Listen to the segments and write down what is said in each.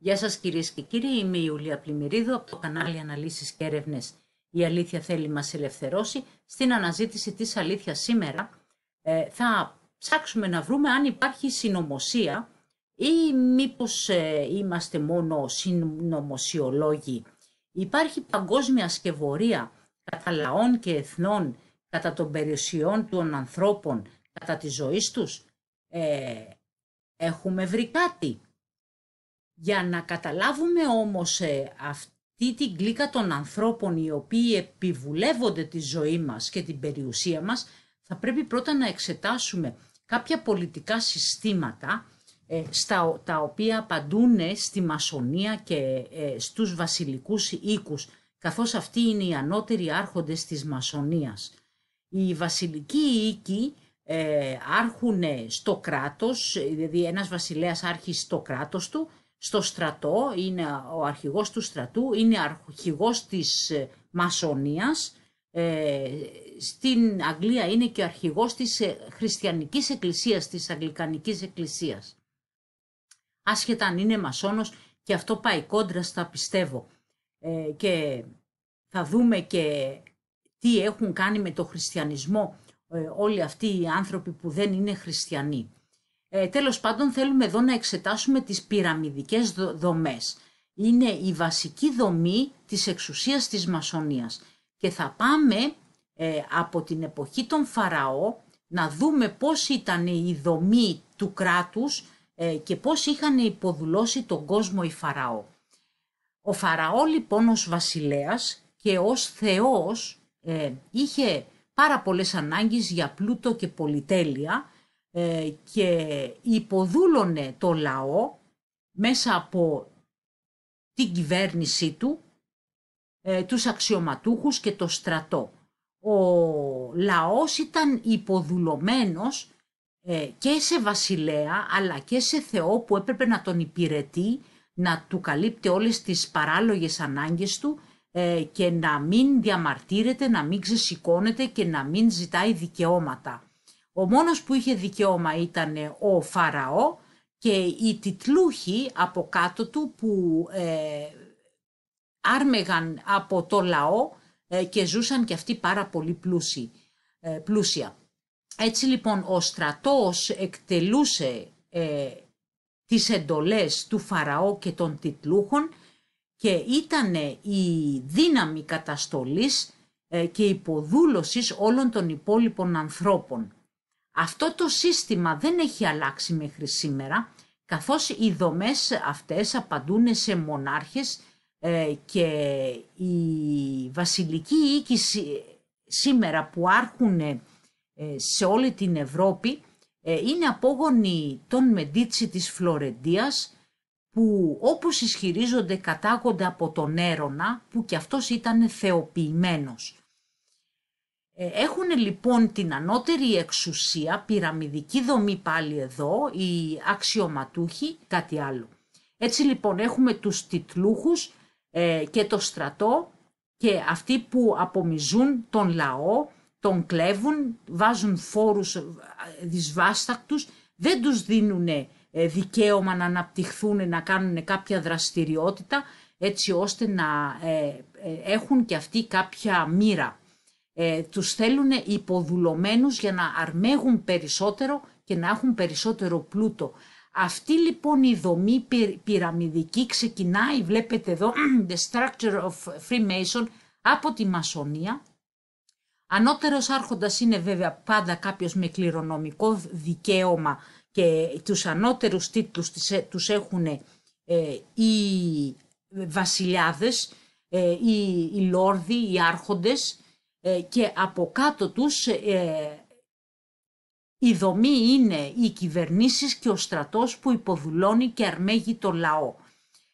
Γεια σας κυρίες και κύριοι, είμαι η Ιουλία Πλημμυρίδου από το κανάλι Αναλύσεις και Έρευνες «Η αλήθεια θέλει μας ελευθερώσει». Στην αναζήτηση της αλήθειας σήμερα θα ψάξουμε να βρούμε αν υπάρχει συνωμοσία ή μήπως είμαστε μόνο συνωμοσιολόγοι. Υπάρχει παγκόσμια σκευωρία κατά λαών και εθνών, κατά των περιουσιών των ανθρώπων, κατά της ζωής τους. Έχουμε βρει κάτι. Για να καταλάβουμε όμως αυτή την κλίκα των ανθρώπων οι οποίοι επιβουλεύονται τη ζωή μας και την περιουσία μας, θα πρέπει πρώτα να εξετάσουμε κάποια πολιτικά συστήματα τα οποία απαντούν στη μασονία και στους βασιλικούς οίκους, καθώς αυτοί είναι οι ανώτεροι άρχοντες της μασονίας. Οι βασιλικοί οίκοι άρχουν στο κράτος, δηλαδή ένας βασιλέας άρχει στο κράτος του, στο στρατό, είναι ο αρχηγός του στρατού, είναι αρχηγός της μασονίας, στην Αγγλία είναι και ο αρχηγός της χριστιανικής εκκλησίας, της αγγλικανικής εκκλησίας. Άσχετα αν είναι μασόνος, και αυτό πάει κόντρα στα πιστεύω. Και θα δούμε και τι έχουν κάνει με το χριστιανισμό όλοι αυτοί οι άνθρωποι που δεν είναι χριστιανοί. Τέλος πάντων, θέλουμε εδώ να εξετάσουμε τις πυραμιδικές δομές. Είναι η βασική δομή της εξουσίας της μασονίας. Και θα πάμε από την εποχή των Φαραώ να δούμε πώς ήταν η δομή του κράτους και πώς είχαν υποδουλώσει τον κόσμο οι Φαραώ. Ο Φαραώ λοιπόν ως βασιλέας και ως θεός είχε πάρα πολλές ανάγκες για πλούτο και πολυτέλεια και υποδούλωνε το λαό μέσα από την κυβέρνησή του, τους αξιωματούχους και το στρατό. Ο λαός ήταν υποδουλωμένος και σε βασιλέα αλλά και σε θεό που έπρεπε να τον υπηρετεί, να του καλύπτει όλες τις παράλογες ανάγκες του και να μην διαμαρτύρεται, να μην ξεσηκώνεται και να μην ζητάει δικαιώματα. Ο μόνος που είχε δικαίωμα ήταν ο Φαραώ και οι τιτλούχοι από κάτω του που άρμεγαν από το λαό και ζούσαν και αυτοί πάρα πολύ πλούσια. Έτσι λοιπόν ο στρατός εκτελούσε τις εντολές του Φαραώ και των τιτλούχων και ήταν η δύναμη καταστολής και υποδούλωσης όλων των υπόλοιπων ανθρώπων. Αυτό το σύστημα δεν έχει αλλάξει μέχρι σήμερα, καθώς οι δομές αυτές απαντούν σε μονάρχες και οι βασιλικοί οίκοι σήμερα που άρχουν σε όλη την Ευρώπη είναι απόγονοι των Μεντίτσι της Φλωρεντίας, που όπως ισχυρίζονται κατάγονται από τον Έρωνα, που και αυτός ήταν θεοποιημένος. Έχουν λοιπόν την ανώτερη εξουσία, πυραμιδική δομή πάλι εδώ, οι αξιωματούχοι, κάτι άλλο. Έτσι λοιπόν έχουμε τους τιτλούχους και το στρατό και αυτοί που απομυζούν τον λαό, τον κλέβουν, βάζουν φόρους δυσβάστακτους, δεν τους δίνουν δικαίωμα να αναπτυχθούν, να κάνουν κάποια δραστηριότητα, έτσι ώστε να έχουν και αυτοί κάποια μοίρα. Τους θέλουν υποδουλωμένους για να αρμέγουν περισσότερο και να έχουν περισσότερο πλούτο. Αυτή λοιπόν η δομή πυραμιδική ξεκινάει, βλέπετε εδώ, the structure of Freemason, από τη μασονία. Ανώτερος άρχοντας είναι βέβαια πάντα κάποιος με κληρονομικό δικαίωμα και τους ανώτερους τίτλους τους έχουν οι βασιλιάδες, οι λόρδοι, οι άρχοντες, και από κάτω τους η δομή είναι οι κυβερνήσεις και ο στρατός που υποδουλώνει και αρμέγει το λαό.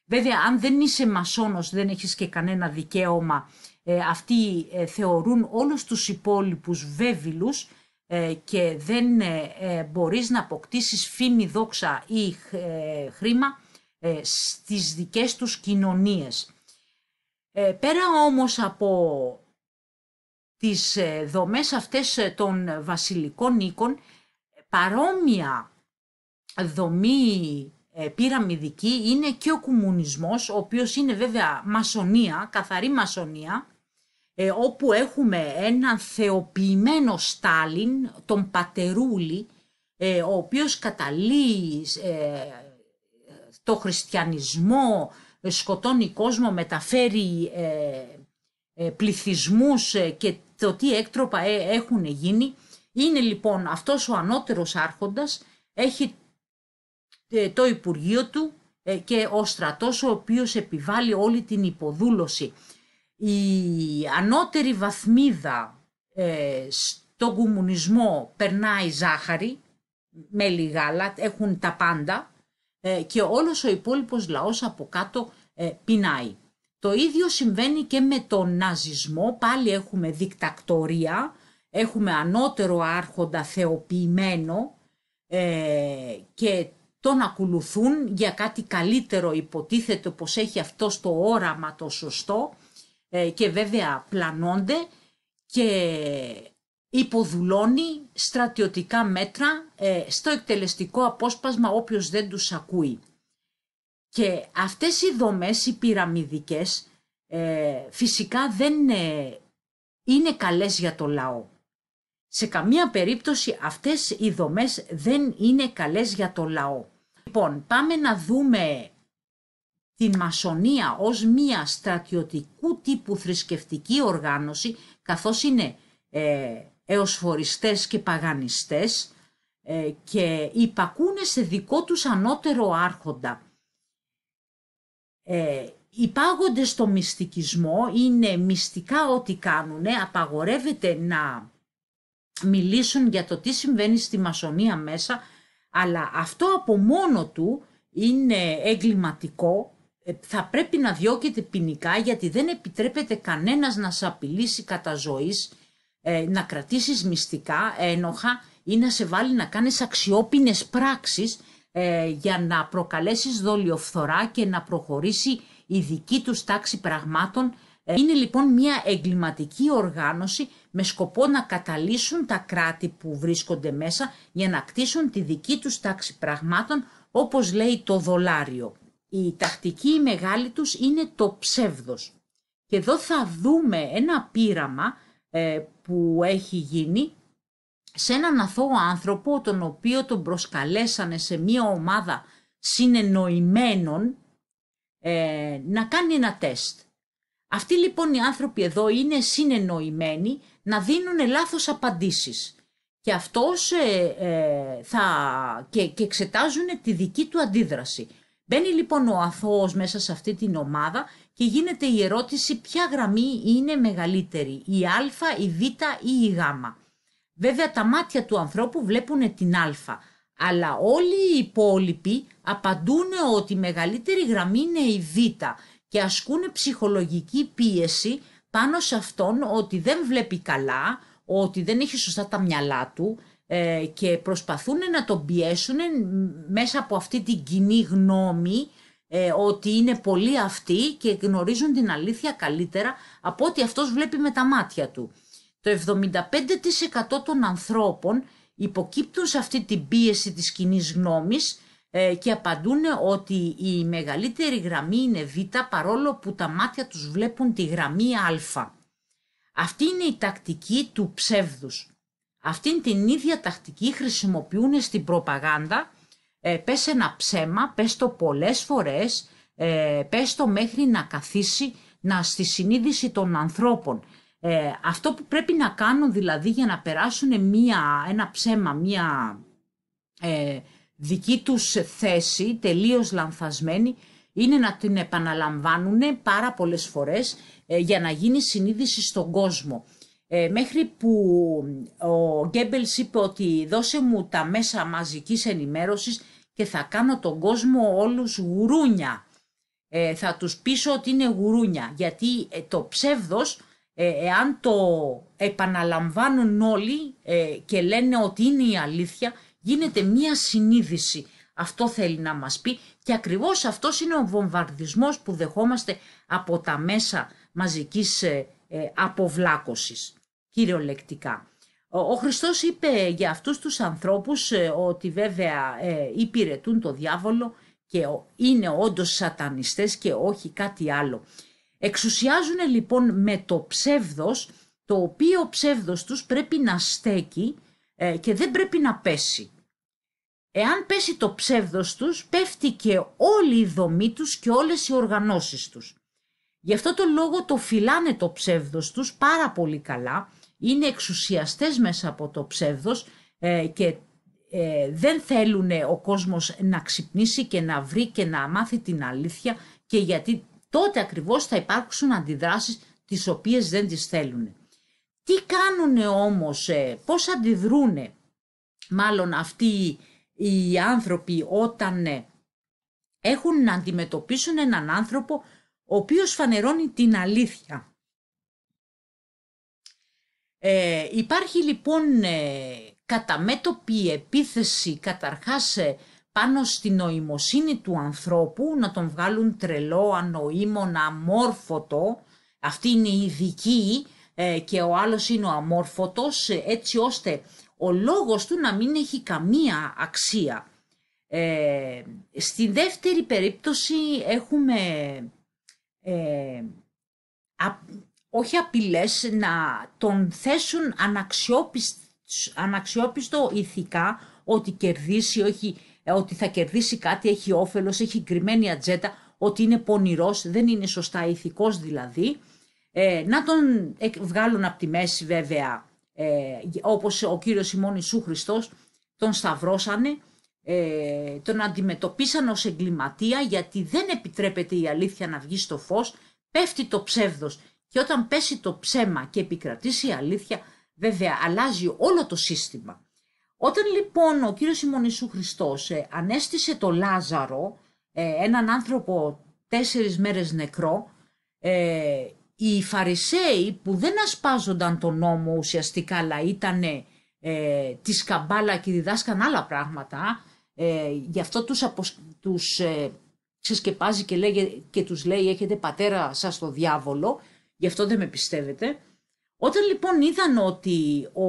Βέβαια αν δεν είσαι μασόνος, δεν έχεις και κανένα δικαίωμα, αυτοί θεωρούν όλους τους υπόλοιπους βέβηλους και δεν μπορείς να αποκτήσεις φήμη, δόξα ή χρήμα στις δικές τους κοινωνίες. Πέρα όμως από τις δομές αυτές των βασιλικών οίκων, παρόμοια δομή πυραμιδική είναι και ο κομμουνισμός, ο οποίος είναι βέβαια μασονία, καθαρή μασονία, όπου έχουμε έναν θεοποιημένο Στάλιν, τον Πατερούλη, ο οποίος καταλύει το χριστιανισμό, σκοτώνει κόσμο, μεταφέρει πληθυσμούς και το τι έκτροπα έχουν γίνει. Είναι λοιπόν αυτός ο ανώτερος άρχοντας, έχει το Υπουργείο του και ο στρατός, ο οποίος επιβάλλει όλη την υποδούλωση. Η ανώτερη βαθμίδα στον κομμουνισμό περνάει ζάχαρη, μέλι, γάλα, έχουν τα πάντα και όλος ο υπόλοιπος λαός από κάτω πεινάει. Το ίδιο συμβαίνει και με τον ναζισμό, πάλι έχουμε δικτακτορία, έχουμε ανώτερο άρχοντα θεοποιημένο και τον ακολουθούν για κάτι καλύτερο, υποτίθεται πως έχει αυτό το όραμα το σωστό και βέβαια πλανώνται και υποδουλώνει στρατιωτικά μέτρα στο εκτελεστικό απόσπασμα όποιος δεν τους ακούει. Και αυτές οι δομές, οι πυραμιδικές, φυσικά δεν είναι καλές για το λαό. Σε καμία περίπτωση αυτές οι δομές δεν είναι καλές για το λαό. Λοιπόν, πάμε να δούμε την μασονία ως μία στρατιωτικού τύπου θρησκευτική οργάνωση, καθώς είναι εωσφοριστές και παγανιστές και υπακούνε σε δικό τους ανώτερο άρχοντα. Υπάγονται στο μυστικισμό, είναι μυστικά ό,τι κάνουνε, απαγορεύεται να μιλήσουν για το τι συμβαίνει στη μασονία μέσα, αλλά αυτό από μόνο του είναι εγκληματικό, θα πρέπει να διώκεται ποινικά, γιατί δεν επιτρέπεται κανένας να σε απειλήσει κατά ζωής, να κρατήσεις μυστικά ένοχα ή να σε βάλει να κάνεις αξιόπινες πράξεις για να προκαλέσεις δολιοφθορά και να προχωρήσει η δική τους τάξη πραγμάτων. Είναι λοιπόν μια εγκληματική οργάνωση με σκοπό να καταλύσουν τα κράτη που βρίσκονται μέσα για να κτίσουν τη δική τους τάξη πραγμάτων, όπως λέει το δολάριο. Η τακτική η μεγάλη τους είναι το ψεύδος. Και εδώ θα δούμε ένα πείραμα που έχει γίνει σε έναν αθώο άνθρωπο, τον οποίο τον προσκαλέσανε σε μια ομάδα συνεννοημένων να κάνει ένα τεστ. Αυτοί λοιπόν οι άνθρωποι εδώ είναι συνεννοημένοι να δίνουν λάθος απαντήσεις και αυτός και εξετάζουν τη δική του αντίδραση. Μπαίνει λοιπόν ο αθώος μέσα σε αυτή την ομάδα και γίνεται η ερώτηση ποια γραμμή είναι μεγαλύτερη, η α, η β ή η γ. Βέβαια τα μάτια του ανθρώπου βλέπουν την α, αλλά όλοι οι υπόλοιποι απαντούν ότι η μεγαλύτερη γραμμή είναι η β και ασκούν ψυχολογική πίεση πάνω σε αυτόν ότι δεν βλέπει καλά, ότι δεν έχει σωστά τα μυαλά του και προσπαθούν να τον πιέσουν μέσα από αυτή την κοινή γνώμη ότι είναι πολλοί αυτοί και γνωρίζουν την αλήθεια καλύτερα από ό,τι αυτός βλέπει με τα μάτια του. Το 75% των ανθρώπων υποκύπτουν σε αυτή την πίεση της κοινής γνώμης και απαντούν ότι η μεγαλύτερη γραμμή είναι β, παρόλο που τα μάτια τους βλέπουν τη γραμμή α. Αυτή είναι η τακτική του ψεύδους. Αυτήν την ίδια τακτική χρησιμοποιούν στην προπαγάνδα. Πες ένα ψέμα, πες το πολλές φορές, πες το μέχρι να καθίσει στη συνείδηση των ανθρώπων. Αυτό που πρέπει να κάνουν δηλαδή για να περάσουν ένα ψέμα, μια δική τους θέση τελείως λανθασμένη, είναι να την επαναλαμβάνουν πάρα πολλές φορές για να γίνει συνείδηση στον κόσμο. Μέχρι που ο Γκέμπελς είπε ότι δώσε μου τα μέσα μαζικής ενημέρωσης και θα κάνω τον κόσμο όλους γουρούνια. Θα τους πείσω ότι είναι γουρούνια, γιατί το ψεύδος, εάν το επαναλαμβάνουν όλοι και λένε ότι είναι η αλήθεια, γίνεται μία συνείδηση. Αυτό θέλει να μας πει και ακριβώς αυτός είναι ο βομβαρδισμός που δεχόμαστε από τα μέσα μαζικής αποβλάκωσης, κυριολεκτικά. Ο Χριστός είπε για αυτούς τους ανθρώπους ότι βέβαια υπηρετούν το διάβολο και είναι όντως σατανιστές και όχι κάτι άλλο. Εξουσιάζουν λοιπόν με το ψεύδος, το οποίο ψεύδος τους πρέπει να στέκει και δεν πρέπει να πέσει. Εάν πέσει το ψεύδος τους, πέφτει και όλη η δομή τους και όλες οι οργανώσεις τους. Γι' αυτό το λόγο το φυλάνε το ψεύδος τους πάρα πολύ καλά, είναι εξουσιαστές μέσα από το ψεύδος και δεν θέλουν ο κόσμος να ξυπνήσει και να βρει και να μάθει την αλήθεια, και γιατί τότε ακριβώς θα υπάρξουν αντιδράσεις τις οποίες δεν τις θέλουν. Τι κάνουν όμως, πώς αντιδρούν μάλλον αυτοί οι άνθρωποι όταν έχουν να αντιμετωπίσουν έναν άνθρωπο ο οποίος φανερώνει την αλήθεια. Υπάρχει λοιπόν καταμέτωπη επίθεση καταρχάς πάνω στη νοημοσύνη του ανθρώπου, να τον βγάλουν τρελό, ανοήμονα, αμόρφωτο, αυτή είναι η ειδική και ο άλλος είναι ο αμόρφωτος, έτσι ώστε ο λόγος του να μην έχει καμία αξία. Στη δεύτερη περίπτωση έχουμε όχι απειλές, να τον θέσουν αναξιόπιστο ηθικά, ότι κερδίσει, όχι, ότι θα κερδίσει κάτι, έχει όφελος, έχει κρυμμένη ατζέντα, ότι είναι πονηρός, δεν είναι σωστά ηθικός δηλαδή, να τον βγάλουν από τη μέση βέβαια, όπως ο Κύριος ημών Ιησού Χριστός, τον σταυρώσανε, τον αντιμετωπίσαν ως εγκληματία, γιατί δεν επιτρέπεται η αλήθεια να βγει στο φως, πέφτει το ψεύδος, και όταν πέσει το ψέμα και επικρατήσει η αλήθεια, βέβαια αλλάζει όλο το σύστημα. Όταν λοιπόν ο Κύριος ημών Ιησού Χριστός ανέστησε το Λάζαρο, έναν άνθρωπο 4 μέρες νεκρό, οι Φαρισαίοι που δεν ασπάζονταν τον νόμο ουσιαστικά, αλλά ήταν τη σκαμπάλα και διδάσκαν άλλα πράγματα, γι' αυτό τους ξεσκεπάζει και τους λέει έχετε πατέρα σας το διάβολο, γι' αυτό δεν με πιστεύετε. Όταν λοιπόν είδαν ότι ο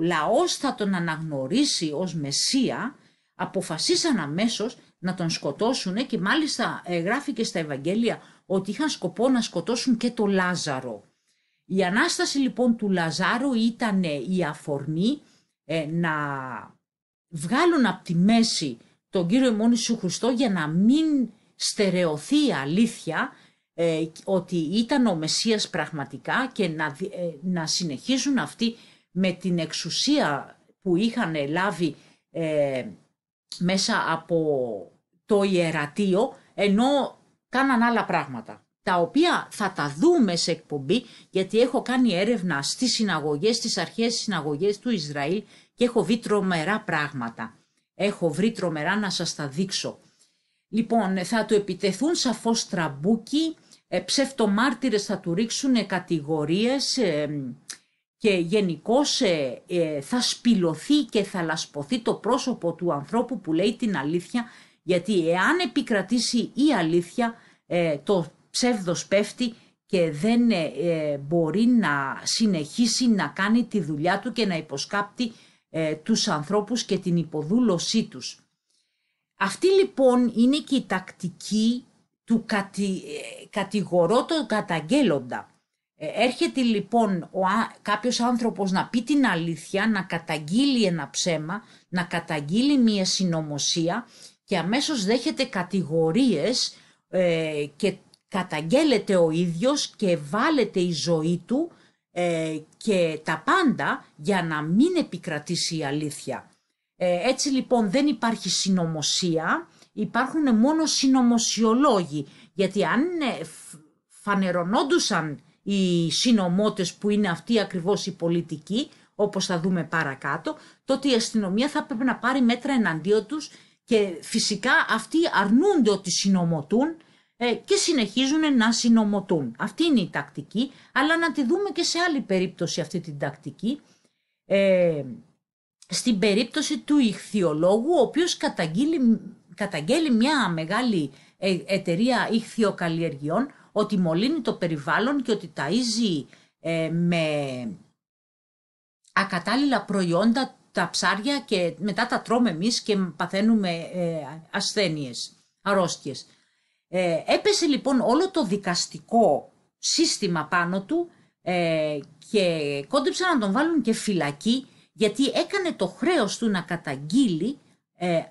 λαός θα τον αναγνωρίσει ως Μεσσία, αποφασίσαν αμέσως να τον σκοτώσουν, και μάλιστα γράφει και στα Ευαγγέλια ότι είχαν σκοπό να σκοτώσουν και το Λάζαρο. Η Ανάσταση λοιπόν του Λαζάρου ήταν η αφορμή να βγάλουν από τη μέση τον Κύριο ημών Ιησού Χριστό, για να μην στερεωθεί η αλήθεια ότι ήταν ο Μεσσίας πραγματικά, και να συνεχίσουν αυτοί με την εξουσία που είχαν λάβει μέσα από το ιερατείο, ενώ κάναν άλλα πράγματα, τα οποία θα τα δούμε σε εκπομπή, γιατί έχω κάνει έρευνα στις συναγωγές, στις αρχαίες συναγωγές του Ισραήλ, και έχω βρει τρομερά πράγματα. Έχω βρει τρομερά να σας τα δείξω. Λοιπόν, θα του επιτεθούν σαφώς τραμπούκι, ψευτομάρτυρες θα του ρίξουν κατηγορίες και γενικώς θα σπηλωθεί και θα λασποθεί το πρόσωπο του ανθρώπου που λέει την αλήθεια, γιατί εάν επικρατήσει η αλήθεια, το ψεύδος πέφτει και δεν μπορεί να συνεχίσει να κάνει τη δουλειά του και να υποσκάπτει τους ανθρώπους και την υποδούλωσή τους. Αυτή λοιπόν είναι και η τακτική του κατηγορώ τον καταγγέλλοντα. Έρχεται λοιπόν κάποιος άνθρωπος να πει την αλήθεια, να καταγγείλει ένα ψέμα, να καταγγείλει μια συνωμοσία, και αμέσως δέχεται κατηγορίες και καταγγέλλεται ο ίδιος και βάλεται η ζωή του και τα πάντα για να μην επικρατήσει η αλήθεια. Έτσι λοιπόν δεν υπάρχει συνωμοσία, υπάρχουν μόνο συνωμοσιολόγοι, γιατί αν φανερωνόντουσαν οι συνωμότες που είναι αυτοί ακριβώς οι πολιτικοί, όπως θα δούμε παρακάτω, τότε η αστυνομία θα πρέπει να πάρει μέτρα εναντίον τους, και φυσικά αυτοί αρνούνται ότι συνωμοτούν και συνεχίζουν να συνωμοτούν. Αυτή είναι η τακτική, αλλά να τη δούμε και σε άλλη περίπτωση αυτή την τακτική. Στην περίπτωση του ιχθυολόγου, ο οποίος καταγγέλει μια μεγάλη εταιρεία ιχθυοκαλλιεργειών ότι μολύνει το περιβάλλον και ότι ταΐζει με ακατάλληλα προϊόντα τα ψάρια, και μετά τα τρώμε εμείς και παθαίνουμε ασθένειες αρρώστιες. Έπεσε λοιπόν όλο το δικαστικό σύστημα πάνω του και κόντεψαν να τον βάλουν και φυλακή, γιατί έκανε το χρέος του να καταγγείλει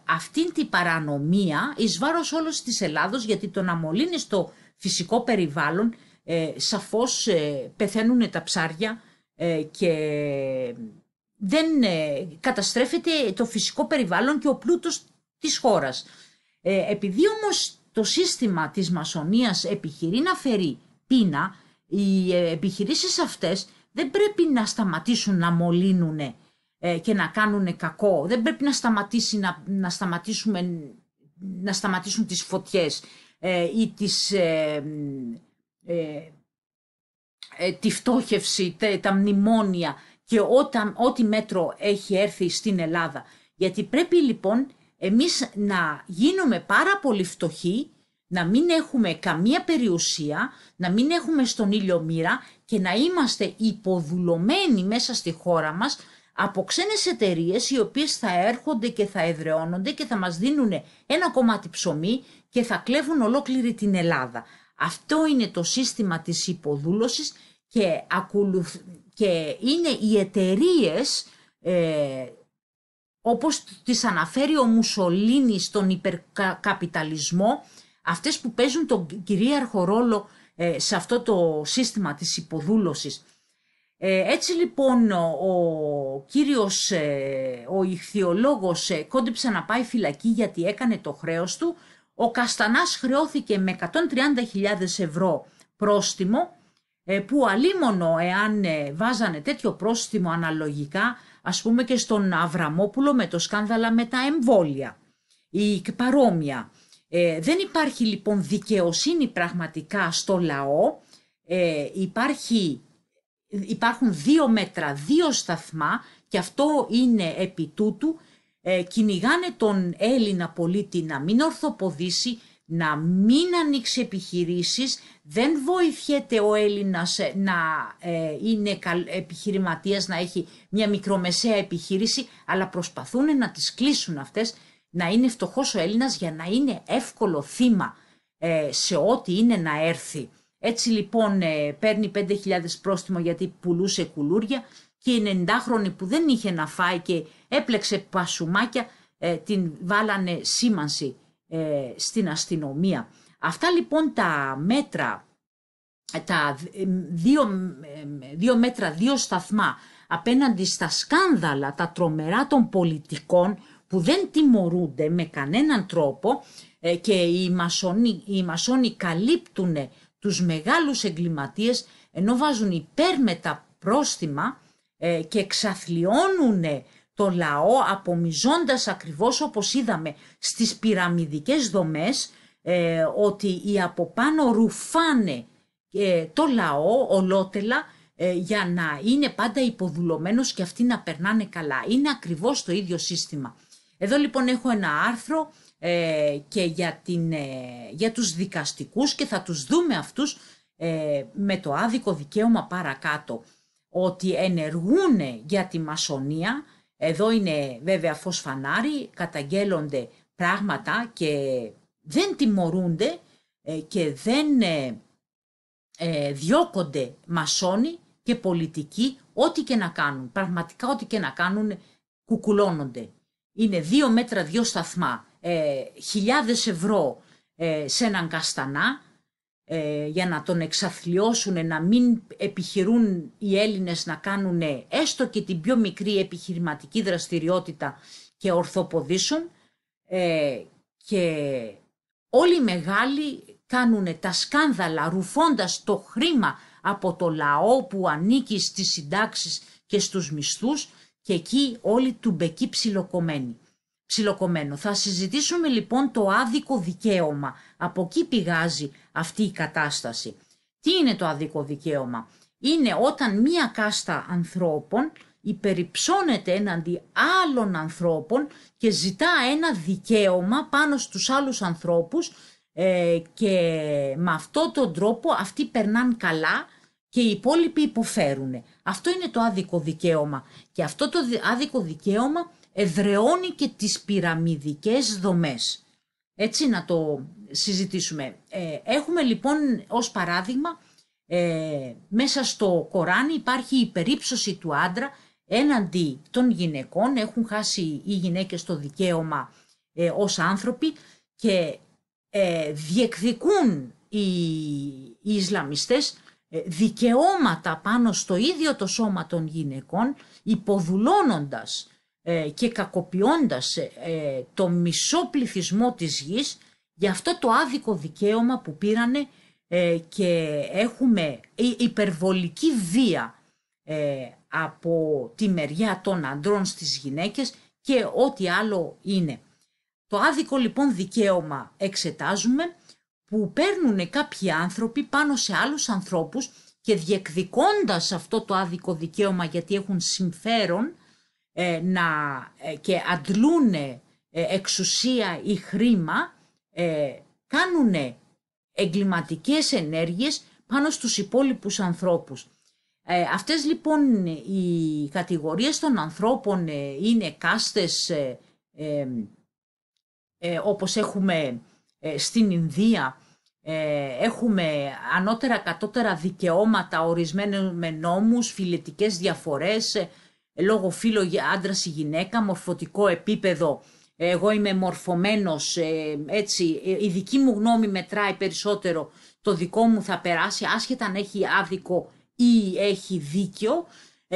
αυτήν την παρανομία εις βάρος όλος της Ελλάδος, γιατί το να μολύνεις το φυσικό περιβάλλον σαφώς πεθαίνουν τα ψάρια και δεν καταστρέφεται το φυσικό περιβάλλον και ο πλούτος της χώρας. Επειδή όμως το σύστημα της μασονίας επιχειρεί να φέρει πείνα, οι επιχειρήσεις αυτές δεν πρέπει να σταματήσουν να μολύνουν και να κάνουν κακό. Δεν πρέπει να σταματήσουν τις φωτιές ή τη φτώχευση, τα μνημόνια και ό,τι μέτρο έχει έρθει στην Ελλάδα. Γιατί πρέπει λοιπόν εμείς να γίνουμε πάρα πολύ φτωχοί, να μην έχουμε καμία περιουσία, να μην έχουμε στον ήλιο μοίρα και να είμαστε υποδουλωμένοι μέσα στη χώρα μας από ξένες εταιρείες οι οποίες θα έρχονται και θα εδραιώνονται και θα μας δίνουν ένα κομμάτι ψωμί και θα κλέβουν ολόκληρη την Ελλάδα. Αυτό είναι το σύστημα της υποδούλωσης και είναι οι εταιρείες όπως τις αναφέρει ο Μουσολίνη στον υπερκαπιταλισμό, αυτές που παίζουν τον κυρίαρχο ρόλο σε αυτό το σύστημα της υποδούλωσης. Έτσι λοιπόν ο ιχθυολόγος κόντεψε να πάει φυλακή γιατί έκανε το χρέος του. Ο Καστανάς χρεώθηκε με 130.000 ευρώ πρόστιμο, που αλίμονο εάν βάζανε τέτοιο πρόστιμο αναλογικά, ας πούμε και στον Αβραμόπουλο με το σκάνδαλα με τα εμβόλια ή παρόμοια. Δεν υπάρχει λοιπόν δικαιοσύνη πραγματικά στο λαό. Υπάρχουν 2 μέτρα, 2 σταθμά και αυτό είναι επί τούτου. Κυνηγάνε τον Έλληνα πολίτη να μην ορθοποδήσει, να μην ανοίξει επιχειρήσεις. Δεν βοηθιέται ο Έλληνας να είναι επιχειρηματίας, να έχει μια μικρομεσαία επιχείρηση, αλλά προσπαθούν να τις κλείσουν αυτές, να είναι φτωχός ο Έλληνας για να είναι εύκολο θύμα σε ό,τι είναι να έρθει. Έτσι λοιπόν παίρνει 5.000 πρόστιμο γιατί πουλούσε κουλούρια και η 90χρονη που δεν είχε να φάει και έπλεξε πασουμάκια την βάλανε σήμανση στην αστυνομία. Αυτά λοιπόν τα μέτρα, τα 2 μέτρα, 2 σταθμά απέναντι στα σκάνδαλα, τα τρομερά των πολιτικών που δεν τιμωρούνται με κανέναν τρόπο και οι μασόνοι καλύπτουν τους μεγάλους εγκληματίες ενώ βάζουν υπέρμετα πρόστιμα και εξαθλιώνουν το λαό απομιζώντας ακριβώς όπως είδαμε στις πυραμιδικές δομές ότι οι από πάνω ρουφάνε το λαό ολότελα για να είναι πάντα υποδουλωμένος και αυτοί να περνάνε καλά. Είναι ακριβώς το ίδιο σύστημα. Εδώ λοιπόν έχω ένα άρθρο και για τους δικαστικούς και θα τους δούμε αυτούς με το άδικο δικαίωμα παρακάτω, ότι ενεργούν για τη μασονία. Εδώ είναι βέβαια φως φανάρι, καταγγέλλονται πράγματα και δεν τιμωρούνται και δεν διώκονται μασόνοι και πολιτικοί, ό,τι και να κάνουν. Πραγματικά ό,τι και να κάνουν κουκουλώνονται. Είναι 2 μέτρα, 2 σταθμά, χιλιάδες ευρώ σε έναν Καστανά για να τον εξαθλιώσουν, να μην επιχειρούν οι Έλληνες να κάνουν έστω και την πιο μικρή επιχειρηματική δραστηριότητα και ορθοποδήσουν, και όλοι οι μεγάλοι κάνουν τα σκάνδαλα ρουφώντας το χρήμα από το λαό που ανήκει στις συντάξεις και στους μισθούς και εκεί όλοι του μπεκεί ψιλοκομμένο. Θα συζητήσουμε λοιπόν το άδικο δικαίωμα. Από εκεί πηγάζει αυτή η κατάσταση. Τι είναι το άδικο δικαίωμα? Είναι όταν μία κάστα ανθρώπων υπεριψώνεται έναντι άλλων ανθρώπων και ζητά ένα δικαίωμα πάνω στους άλλους ανθρώπους και με αυτόν τον τρόπο αυτοί περνάνε καλά και οι υπόλοιποι υποφέρουν. Αυτό είναι το άδικο δικαίωμα και αυτό το άδικο δικαίωμα εδραιώνει και τις πυραμιδικές δομές. Έτσι να το συζητήσουμε. Έχουμε λοιπόν ως παράδειγμα, μέσα στο Κοράνι υπάρχει η περίψωση του άντρα έναντι των γυναικών. Έχουν χάσει οι γυναίκες το δικαίωμα ως άνθρωποι και διεκδικούν οι Ισλαμιστές δικαιώματα πάνω στο ίδιο το σώμα των γυναικών, υποδουλώνοντας και κακοποιώντας το μισό πληθυσμό της γης για αυτό το άδικο δικαίωμα που πήρανε, και έχουμε υπερβολική βία από τη μεριά των αντρών στις γυναίκες και ό,τι άλλο είναι. Το άδικο λοιπόν δικαίωμα εξετάζουμε, που παίρνουν κάποιοι άνθρωποι πάνω σε άλλους ανθρώπους και διεκδικώντας αυτό το άδικο δικαίωμα, γιατί έχουν συμφέρον και αντλούν εξουσία ή χρήμα, κάνουν εγκληματικές ενέργειες πάνω στους υπόλοιπους ανθρώπους. Αυτές λοιπόν οι κατηγορίες των ανθρώπων είναι κάστες, όπως έχουμε στην Ινδία, έχουμε ανώτερα κατώτερα δικαιώματα, ορισμένοι με νόμους, φιλετικές διαφορές, λόγω φύλου άντρας ή γυναίκα, μορφωτικό επίπεδο. Εγώ είμαι μορφωμένος, έτσι, η δική μου γνώμη μετράει περισσότερο, το δικό μου θα περάσει, άσχετα αν έχει άδικο ή έχει δίκιο.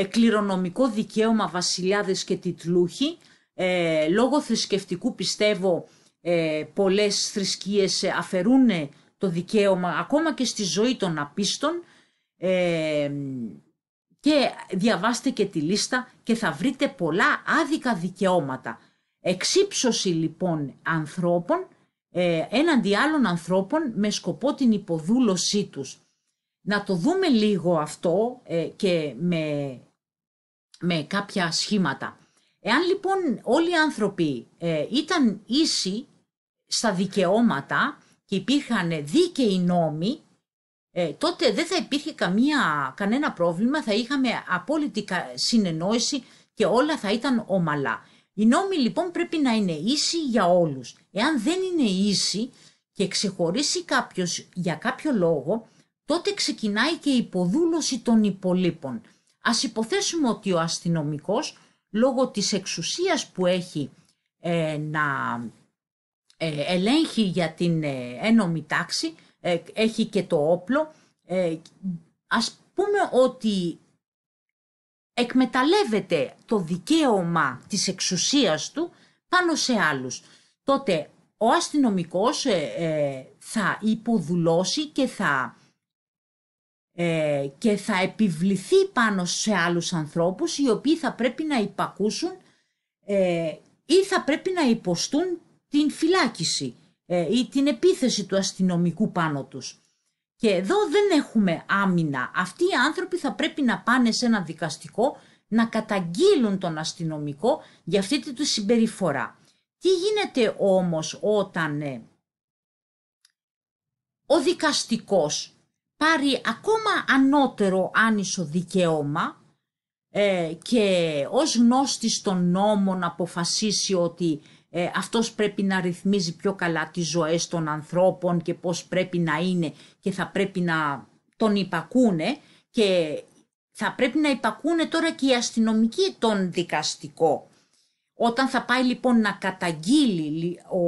Κληρονομικό δικαίωμα, βασιλιάδες και τιτλούχοι. Λόγω θρησκευτικού πιστεύω πολλές θρησκείες αφαιρούν το δικαίωμα ακόμα και στη ζωή των απίστων, και διαβάστε και τη λίστα και θα βρείτε πολλά άδικα δικαιώματα. Εξύψωση λοιπόν ανθρώπων έναντι άλλων ανθρώπων με σκοπό την υποδούλωσή τους. Να το δούμε λίγο αυτό και με κάποια σχήματα. Εάν λοιπόν όλοι οι άνθρωποι ήταν ίσοι στα δικαιώματα και υπήρχαν δίκαιοι νόμοι, τότε δεν θα υπήρχε κανένα πρόβλημα, θα είχαμε απόλυτη συνεννόηση και όλα θα ήταν ομαλά. Οι νόμοι λοιπόν πρέπει να είναι ίσοι για όλους. Εάν δεν είναι ίσοι και ξεχωρίσει κάποιος για κάποιο λόγο, τότε ξεκινάει και η υποδούλωση των υπολείπων. Ας υποθέσουμε ότι ο αστυνομικός, λόγω της εξουσίας που έχει να ελέγχει για την ένομη τάξη, έχει και το όπλο, ας πούμε ότι εκμεταλλεύεται το δικαίωμα της εξουσίας του πάνω σε άλλους. Τότε ο αστυνομικός θα υποδουλώσει και θα επιβληθεί πάνω σε άλλους ανθρώπους, οι οποίοι θα πρέπει να υπακούσουν ή θα πρέπει να υποστούν την φυλάκιση ή την επίθεση του αστυνομικού πάνω τους. Και εδώ δεν έχουμε άμυνα. Αυτοί οι άνθρωποι θα πρέπει να πάνε σε ένα δικαστικό να καταγγείλουν τον αστυνομικό για αυτή τη συμπεριφορά. Τι γίνεται όμως όταν ο δικαστικός πάρει ακόμα ανώτερο άνισο δικαίωμα και ως γνώστης των νόμων αποφασίσει ότι αυτός πρέπει να ρυθμίζει πιο καλά τις ζωές των ανθρώπων και πώς πρέπει να είναι και θα πρέπει να τον υπακούνε, και θα πρέπει να υπακούνε τώρα και οι αστυνομικοί τον δικαστικό. Όταν θα πάει λοιπόν να καταγγείλει ο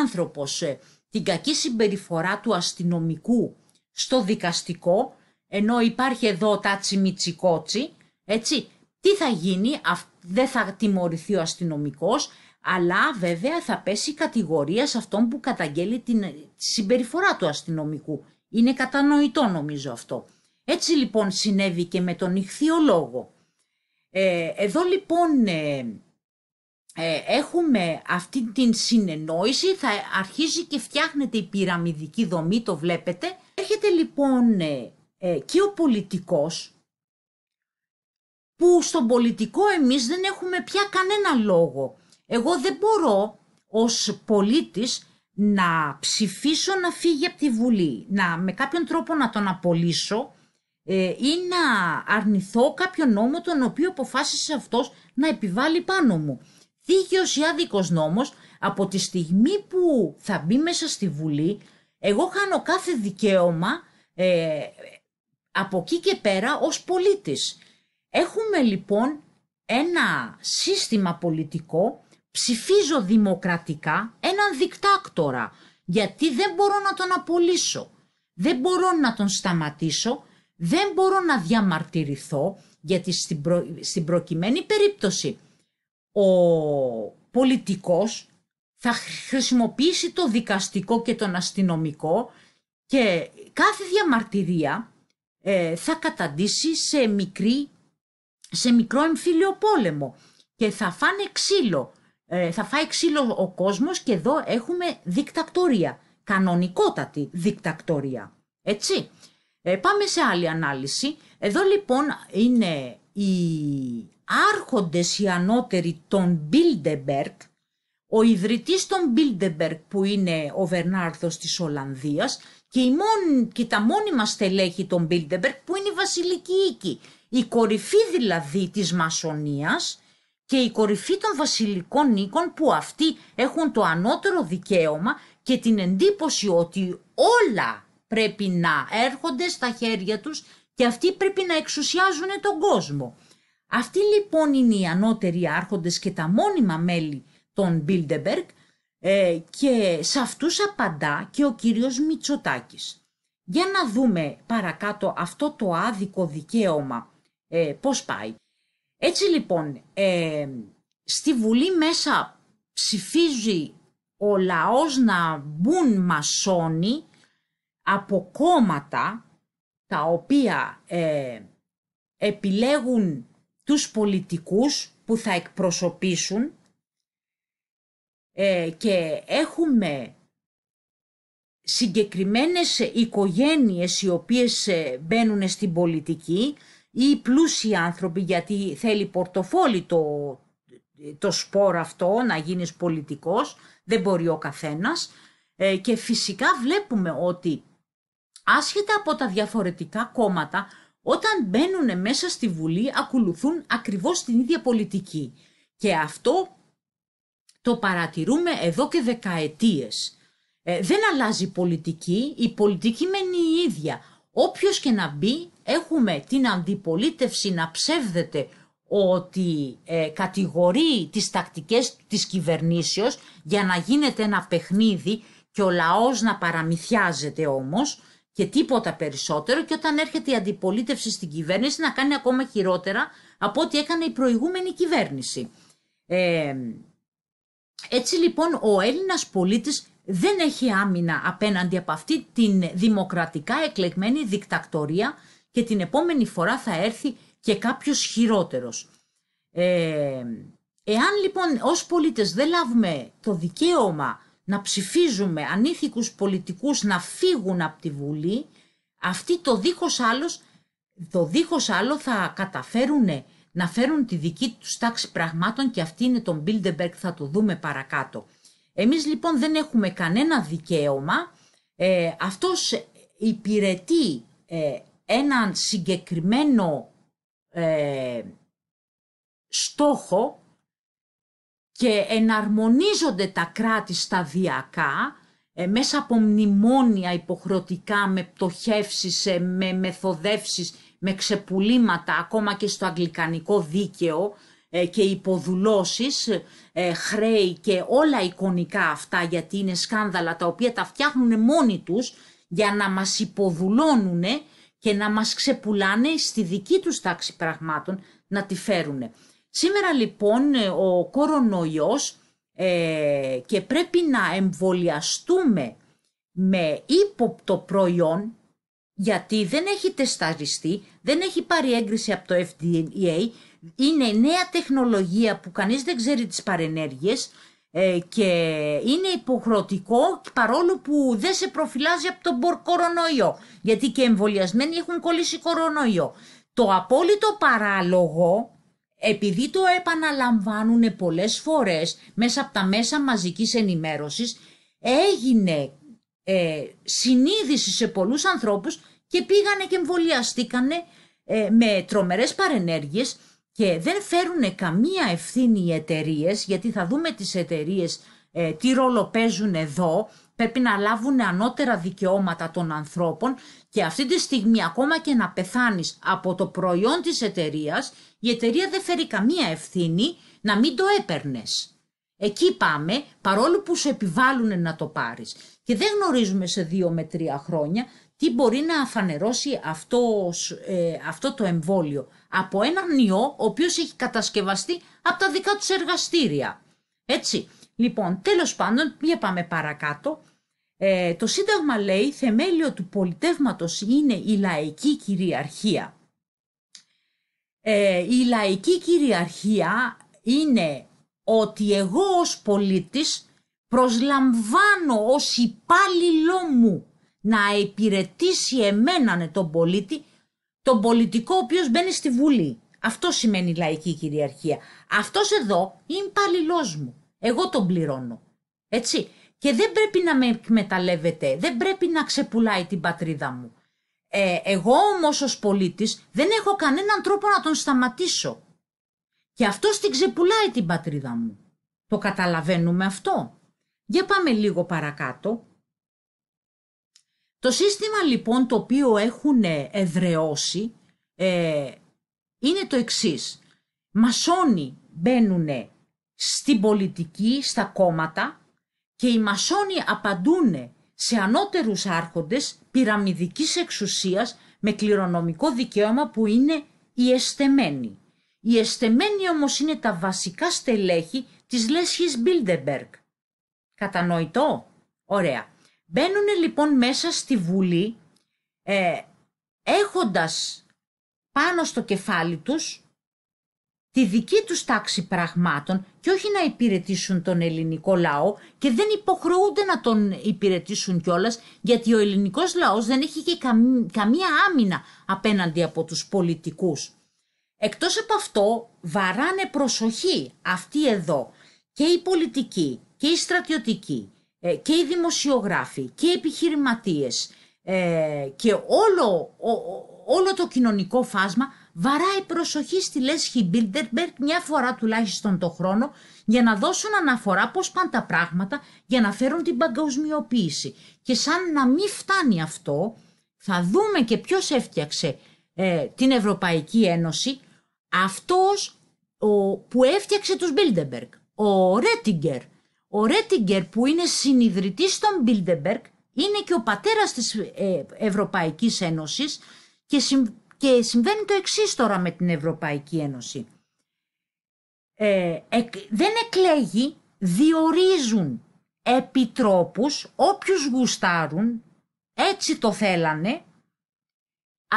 άνθρωπος την κακή συμπεριφορά του αστυνομικού στο δικαστικό, ενώ υπάρχει εδώ τάτσι μιτσικότσι, έτσι, τι θα γίνει? Δεν θα τιμωρηθεί ο αστυνομικός, αλλά βέβαια θα πέσει κατηγορία σε αυτόν που καταγγέλει τη συμπεριφορά του αστυνομικού. Είναι κατανοητό νομίζω αυτό. Έτσι λοιπόν συνέβη και με τον ιχθυολόγο. Εδώ λοιπόν έχουμε αυτή την συνεννόηση, θα αρχίζει και φτιάχνεται η πυραμιδική δομή, το βλέπετε. Έρχεται λοιπόν και ο πολιτικός, που στον πολιτικό εμείς δεν έχουμε πια κανένα λόγο. Εγώ δεν μπορώ ως πολίτης να ψηφίσω να φύγει από τη Βουλή, με κάποιον τρόπο να τον απολύσω ή να αρνηθώ κάποιο νόμο τον οποίο αποφάσισε αυτός να επιβάλλει πάνω μου. Δίκαιος ή άδικος νόμος, Από τη στιγμή που θα μπει μέσα στη Βουλή, εγώ χάνω κάθε δικαίωμα από εκεί και πέρα ως πολίτης. Έχουμε λοιπόν ένα σύστημα πολιτικό, ψηφίζω δημοκρατικά έναν δικτάκτορα, γιατί δεν μπορώ να τον απολύσω, δεν μπορώ να τον σταματήσω, δεν μπορώ να διαμαρτυρηθώ, γιατί στην προκειμένη περίπτωση ο πολιτικός θα χρησιμοποιήσει το δικαστικό και τον αστυνομικό και κάθε διαμαρτυρία θα καταντήσει σε μικρό εμφύλιο πόλεμο και θα φάνε ξύλο. Θα φάει ξύλο ο κόσμος και εδώ έχουμε δικτακτορία, κανονικότατη δικτακτορία. Έτσι. Πάμε σε άλλη ανάλυση. Εδώ λοιπόν είναι οι άρχοντες οι ανώτεροι των Bilderberg, ο ιδρυτής των Bilderberg που είναι ο Βερνάρδος της Ολλανδίας και τα μόνιμα στελέχη των Bilderberg που είναι η βασιλική οίκη, η κορυφή δηλαδή της μασονίας και η κορυφή των βασιλικών οίκων που αυτοί έχουν το ανώτερο δικαίωμα και την εντύπωση ότι όλα πρέπει να έρχονται στα χέρια τους και αυτοί πρέπει να εξουσιάζουν τον κόσμο. Αυτοί λοιπόν είναι οι ανώτεροι άρχοντες και τα μόνιμα μέλη των Bilderberg και σε αυτούς απαντά και ο κύριος Μητσοτάκης. Για να δούμε παρακάτω αυτό το άδικο δικαίωμα πώς πάει. Έτσι λοιπόν στη Βουλή μέσα ψηφίζει ο λαός να μπουν μασόνοι από κόμματα τα οποία επιλέγουν τους πολιτικούς που θα εκπροσωπήσουν και έχουμε συγκεκριμένες οικογένειες οι οποίες μπαίνουν στην πολιτική ή πλούσιοι άνθρωποι, γιατί θέλει πορτοφόλι το σπόρο αυτό να γίνεις πολιτικός, δεν μπορεί ο καθένας και φυσικά βλέπουμε ότι άσχετα από τα διαφορετικά κόμματα, όταν μπαίνουν μέσα στη Βουλή ακολουθούν ακριβώς την ίδια πολιτική και αυτό το παρατηρούμε εδώ και δεκαετίες. Δεν αλλάζει πολιτική, η πολιτική μένει η ίδια. Όποιος και να μπει έχουμε την αντιπολίτευση να ψεύδεται ότι κατηγορεί τις τακτικές της κυβερνήσεως για να γίνεται ένα παιχνίδι και ο λαός να παραμυθιάζεται όμως και τίποτα περισσότερο, και όταν έρχεται η αντιπολίτευση στην κυβέρνηση να κάνει ακόμα χειρότερα από ό,τι έκανε η προηγούμενη κυβέρνηση. Έτσι λοιπόν ο Έλληνας πολίτης δεν έχει άμυνα απέναντι από αυτή την δημοκρατικά εκλεγμένη δικτακτορία και την επόμενη φορά θα έρθει και κάποιος χειρότερος. Εάν λοιπόν ως πολίτες δεν λάβουμε το δικαίωμα να ψηφίζουμε ανήθικους πολιτικούς να φύγουν από τη Βουλή, αυτοί το δίχως άλλο θα καταφέρουν να φέρουν τη δική τους τάξη πραγμάτων και αυτή είναι τον Bilderberg, θα το δούμε παρακάτω. Εμείς λοιπόν δεν έχουμε κανένα δικαίωμα, αυτός υπηρετεί έναν συγκεκριμένο στόχο και εναρμονίζονται τα κράτη σταδιακά μέσα από μνημόνια υποχρεωτικά, με πτωχεύσεις, με μεθοδεύσεις, με ξεπουλήματα ακόμα και στο αγγλικανικό δίκαιο και υποδουλώσεις, χρέη και όλα εικονικά αυτά, γιατί είναι σκάνδαλα τα οποία τα φτιάχνουν μόνοι τους για να μας υποδουλώνουν και να μας ξεπουλάνε στη δική τους τάξη πραγμάτων να τη φέρουν. Σήμερα λοιπόν ο κορονοϊός και πρέπει να εμβολιαστούμε με ύποπτο προϊόν, γιατί δεν έχει τεσταριστεί, δεν έχει πάρει έγκριση από το FDA, είναι νέα τεχνολογία που κανείς δεν ξέρει τις παρενέργειες και είναι υποχρεωτικό παρόλο που δεν σε προφυλάζει από τον κορονοϊό, γιατί και εμβολιασμένοι έχουν κολλήσει κορονοϊό. Το απόλυτο παράλογο, επειδή το επαναλαμβάνουν πολλές φορές μέσα από τα μέσα μαζικής ενημέρωσης, έγινε συνείδηση σε πολλούς ανθρώπους και πήγανε και εμβολιαστήκανε με τρομερές παρενέργειες και δεν φέρουν καμία ευθύνη οι εταιρείες, γιατί θα δούμε τις εταιρείες τι ρόλο παίζουν εδώ, πρέπει να λάβουν ανώτερα δικαιώματα των ανθρώπων και αυτή τη στιγμή ακόμα και να πεθάνεις από το προϊόν της εταιρείας, η εταιρεία δεν φέρει καμία ευθύνη να μην το έπαιρνες. Εκεί πάμε, παρόλο που σου επιβάλλουν να το πάρεις. Και δεν γνωρίζουμε σε 2 με 3 χρόνια τι μπορεί να αφανερώσει αυτό το εμβόλιο από έναν ιό ο οποίος έχει κατασκευαστεί από τα δικά τους εργαστήρια. Έτσι. Λοιπόν, τέλος πάντων, για πάμε παρακάτω. Το Σύνταγμα λέει θεμέλιο του πολιτεύματος είναι η λαϊκή κυριαρχία. Η λαϊκή κυριαρχία είναι ότι εγώ ως πολίτης προσλαμβάνω ως υπάλληλό μου να υπηρετήσει εμέναν τον πολίτη, τον πολιτικό ο οποίος μπαίνει στη Βουλή. Αυτό σημαίνει λαϊκή κυριαρχία. Αυτός εδώ είναι υπάλληλός μου. Εγώ τον πληρώνω. Έτσι. Και δεν πρέπει να με εκμεταλλεύεται, δεν πρέπει να ξεπουλάει την πατρίδα μου. Εγώ όμως ως πολίτης δεν έχω κανέναν τρόπο να τον σταματήσω. Και αυτός την ξεπουλάει την πατρίδα μου. Το καταλαβαίνουμε αυτό? Για πάμε λίγο παρακάτω. Το σύστημα λοιπόν το οποίο έχουν εδραιώσει είναι το εξής. Μασόνοι μπαίνουν στην πολιτική, στα κόμματα και οι μασόνοι απαντούν σε ανώτερους άρχοντες πυραμιδικής εξουσίας με κληρονομικό δικαίωμα που είναι οι εστεμένοι. Οι εστεμένοι όμως είναι τα βασικά στελέχη της λέσχης Bilderberg. Κατανοητό? Ωραία. Μπαίνουν λοιπόν μέσα στη Βουλή έχοντας πάνω στο κεφάλι τους τη δική τους τάξη πραγμάτων και όχι να υπηρετήσουν τον ελληνικό λαό και δεν υποχρεούνται να τον υπηρετήσουν κιόλας γιατί ο ελληνικός λαός δεν έχει και καμία άμυνα απέναντι από τους πολιτικούς. Εκτός από αυτό βαράνε προσοχή αυτοί εδώ και οι πολιτικοί και οι στρατιωτικοί και οι δημοσιογράφοι και οι επιχειρηματίες και όλο το κοινωνικό φάσμα βαράει προσοχή στη λέσχη Bilderberg μια φορά τουλάχιστον το χρόνο για να δώσουν αναφορά πώς πάνε τα πράγματα για να φέρουν την παγκοσμιοποίηση. Και σαν να μην φτάνει αυτό θα δούμε και ποιος έφτιαξε την Ευρωπαϊκή Ένωση, αυτός που έφτιαξε τους Bilderberg, ο Ρέτιγκερ. Ο Ρέτιγκερ που είναι συνιδρυτής των Bilderberg είναι και ο πατέρας της Ευρωπαϊκής Ένωσης και συμβαίνει το εξής τώρα με την Ευρωπαϊκή Ένωση. Δεν εκλέγει, διορίζουν επιτρόπους, όποιους γουστάρουν, έτσι το θέλανε,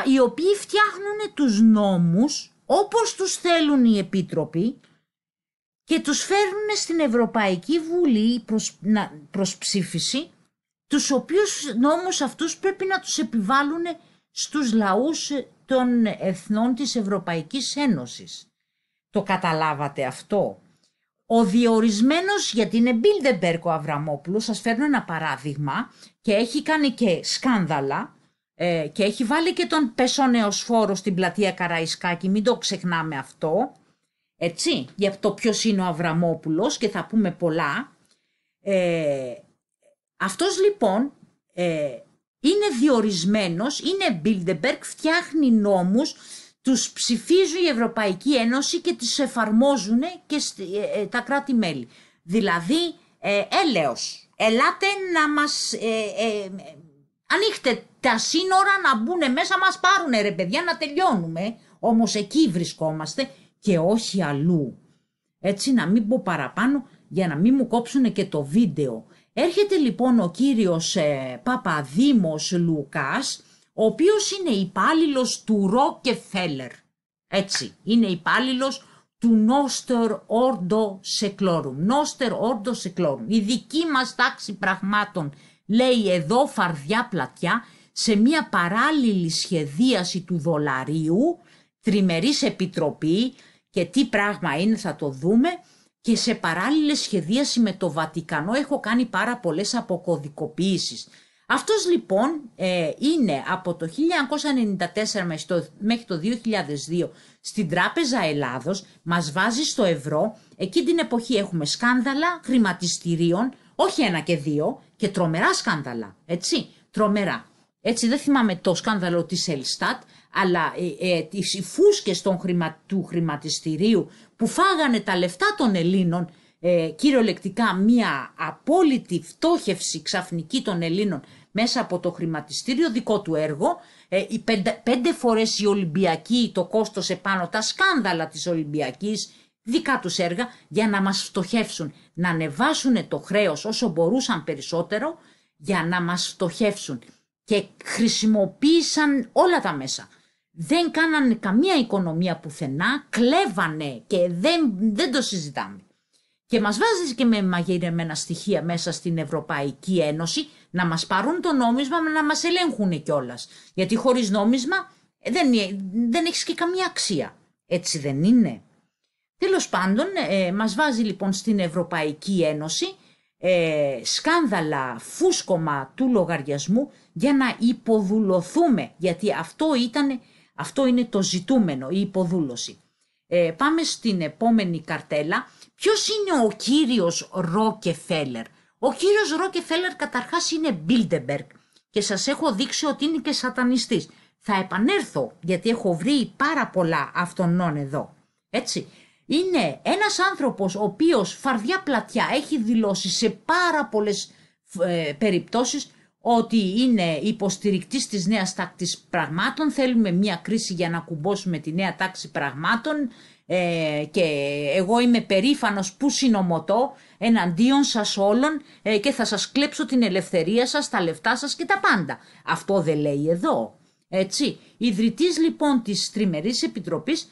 οι οποίοι φτιάχνουν τους νόμους όπως τους θέλουν οι επίτροποι και τους φέρνουν στην Ευρωπαϊκή Βουλή προς ψήφιση, τους οποίους νόμους αυτούς πρέπει να τους επιβάλλουν στους λαούς των εθνών της Ευρωπαϊκής Ένωσης. Το καταλάβατε αυτό? Ο διορισμένος, γιατί είναι Bilderberg ο Αβραμόπουλος, σας φέρνω ένα παράδειγμα και έχει κάνει και σκάνδαλα και έχει βάλει και τον Πεσονεοσφόρο στην πλατεία Καραϊσκάκη, μην το ξεχνάμε αυτό, έτσι, για το ποιος είναι ο Αβραμόπουλος και θα πούμε πολλά. Αυτός λοιπόν είναι διορισμένος, είναι Bilderberg, φτιάχνει νόμους, τους ψηφίζει η Ευρωπαϊκή Ένωση και τις εφαρμόζουν και τα κράτη-μέλη. Δηλαδή, έλεος, ελάτε να μας ανοίχτε τα σύνορα να μπουν μέσα, μας πάρουνε ρε παιδιά να τελειώνουμε. Όμως εκεί βρισκόμαστε και όχι αλλού. Έτσι να μην πω παραπάνω για να μην μου κόψουν και το βίντεο. Έρχεται λοιπόν ο κύριος Παπαδήμος Λουκάς, ο οποίος είναι υπάλληλος του Ρόκεφέλερ. Έτσι, είναι υπάλληλος του Noster Ordo Seclorum. Noster Ordo Seclorum. Η δική μας τάξη πραγμάτων, λέει εδώ φαρδιά πλατιά, σε μια παράλληλη σχεδίαση του δολαρίου, τριμερής επιτροπή και τι πράγμα είναι θα το δούμε, και σε παράλληλη σχεδίαση με το Βατικανό έχω κάνει πάρα πολλές αποκωδικοποιήσεις. Αυτός λοιπόν είναι από το 1994 μέχρι το 2002 στην Τράπεζα Ελλάδος, μας βάζει στο ευρώ, Εκείνη την εποχή έχουμε σκάνδαλα χρηματιστηρίων, όχι ένα και δύο, και τρομερά σκάνδαλα, έτσι, τρομερά. Έτσι δεν θυμάμαι το σκάνδαλο της Ελστάτ, αλλά οι φούσκες του χρηματιστηρίου που φάγανε τα λεφτά των Ελλήνων, κυριολεκτικά μια απόλυτη φτώχευση ξαφνική των Ελλήνων μέσα από το χρηματιστήριο, δικό του έργο, οι 5 φορές οι Ολυμπιακοί, το κόστος επάνω, τα σκάνδαλα της Ολυμπιακής, δικά τους έργα, για να μας φτωχεύσουν, να ανεβάσουν το χρέος όσο μπορούσαν περισσότερο, για να μας φτωχεύσουν. Και χρησιμοποίησαν όλα τα μέσα. Δεν κάνανε καμία οικονομία πουθενά, κλέβανε και δεν το συζητάμε. Και μας βάζει και με μαγειρεμένα στοιχεία μέσα στην Ευρωπαϊκή Ένωση να μας πάρουν το νόμισμα, να μας ελέγχουν κιόλας. Γιατί χωρίς νόμισμα δεν έχεις και καμία αξία. Έτσι δεν είναι? Τέλος πάντων, μας βάζει λοιπόν στην Ευρωπαϊκή Ένωση σκάνδαλα, φούσκωμα του λογαριασμού για να υποδουλωθούμε. Γιατί αυτό είναι το ζητούμενο, η υποδούλωση. Πάμε στην επόμενη καρτέλα. Ποιος είναι ο κύριος Ρόκεφέλερ? Ο κύριος Ρόκεφέλερ καταρχάς είναι Bilderberg και σας έχω δείξει ότι είναι και σατανιστής. Θα επανέλθω γιατί έχω βρει πάρα πολλά αυτονών εδώ. Έτσι. Είναι ένας άνθρωπος ο οποίος φαρδιά πλατιά έχει δηλώσει σε πάρα πολλές περιπτώσεις ότι είναι υποστηρικτής της νέας τάξης πραγμάτων. Θέλουμε μια κρίση για να κουμπώσουμε τη νέα τάξη πραγμάτων και εγώ είμαι περήφανος που συνομωτώ εναντίον σας όλων και θα σας κλέψω την ελευθερία σας, τα λεφτά σας και τα πάντα. Αυτό δεν λέει εδώ. Έτσι. Ιδρυτής λοιπόν της Τριμερής Επιτροπής,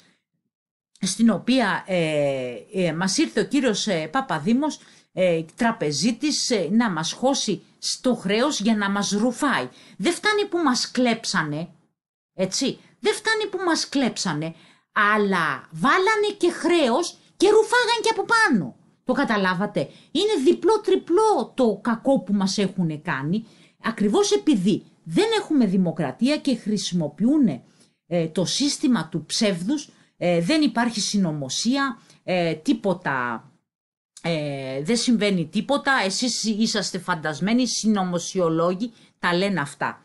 στην οποία μας ήρθε ο κύριος Παπαδήμος, τραπεζίτης, να μας χώσει στο χρέος για να μας ρουφάει. Δεν φτάνει που μας κλέψανε, έτσι, δεν φτάνει που μας κλέψανε, αλλά βάλανε και χρέος και ρουφάγαν και από πάνω. Το καταλάβατε? Είναι διπλό-τριπλό το κακό που μας έχουν κάνει, ακριβώς επειδή δεν έχουμε δημοκρατία και χρησιμοποιούν το σύστημα του ψεύδους. Δεν υπάρχει συνωμοσία, τίποτα, δεν συμβαίνει τίποτα, εσείς είσαστε φαντασμένοι συνωμοσιολόγοι, τα λένε αυτά.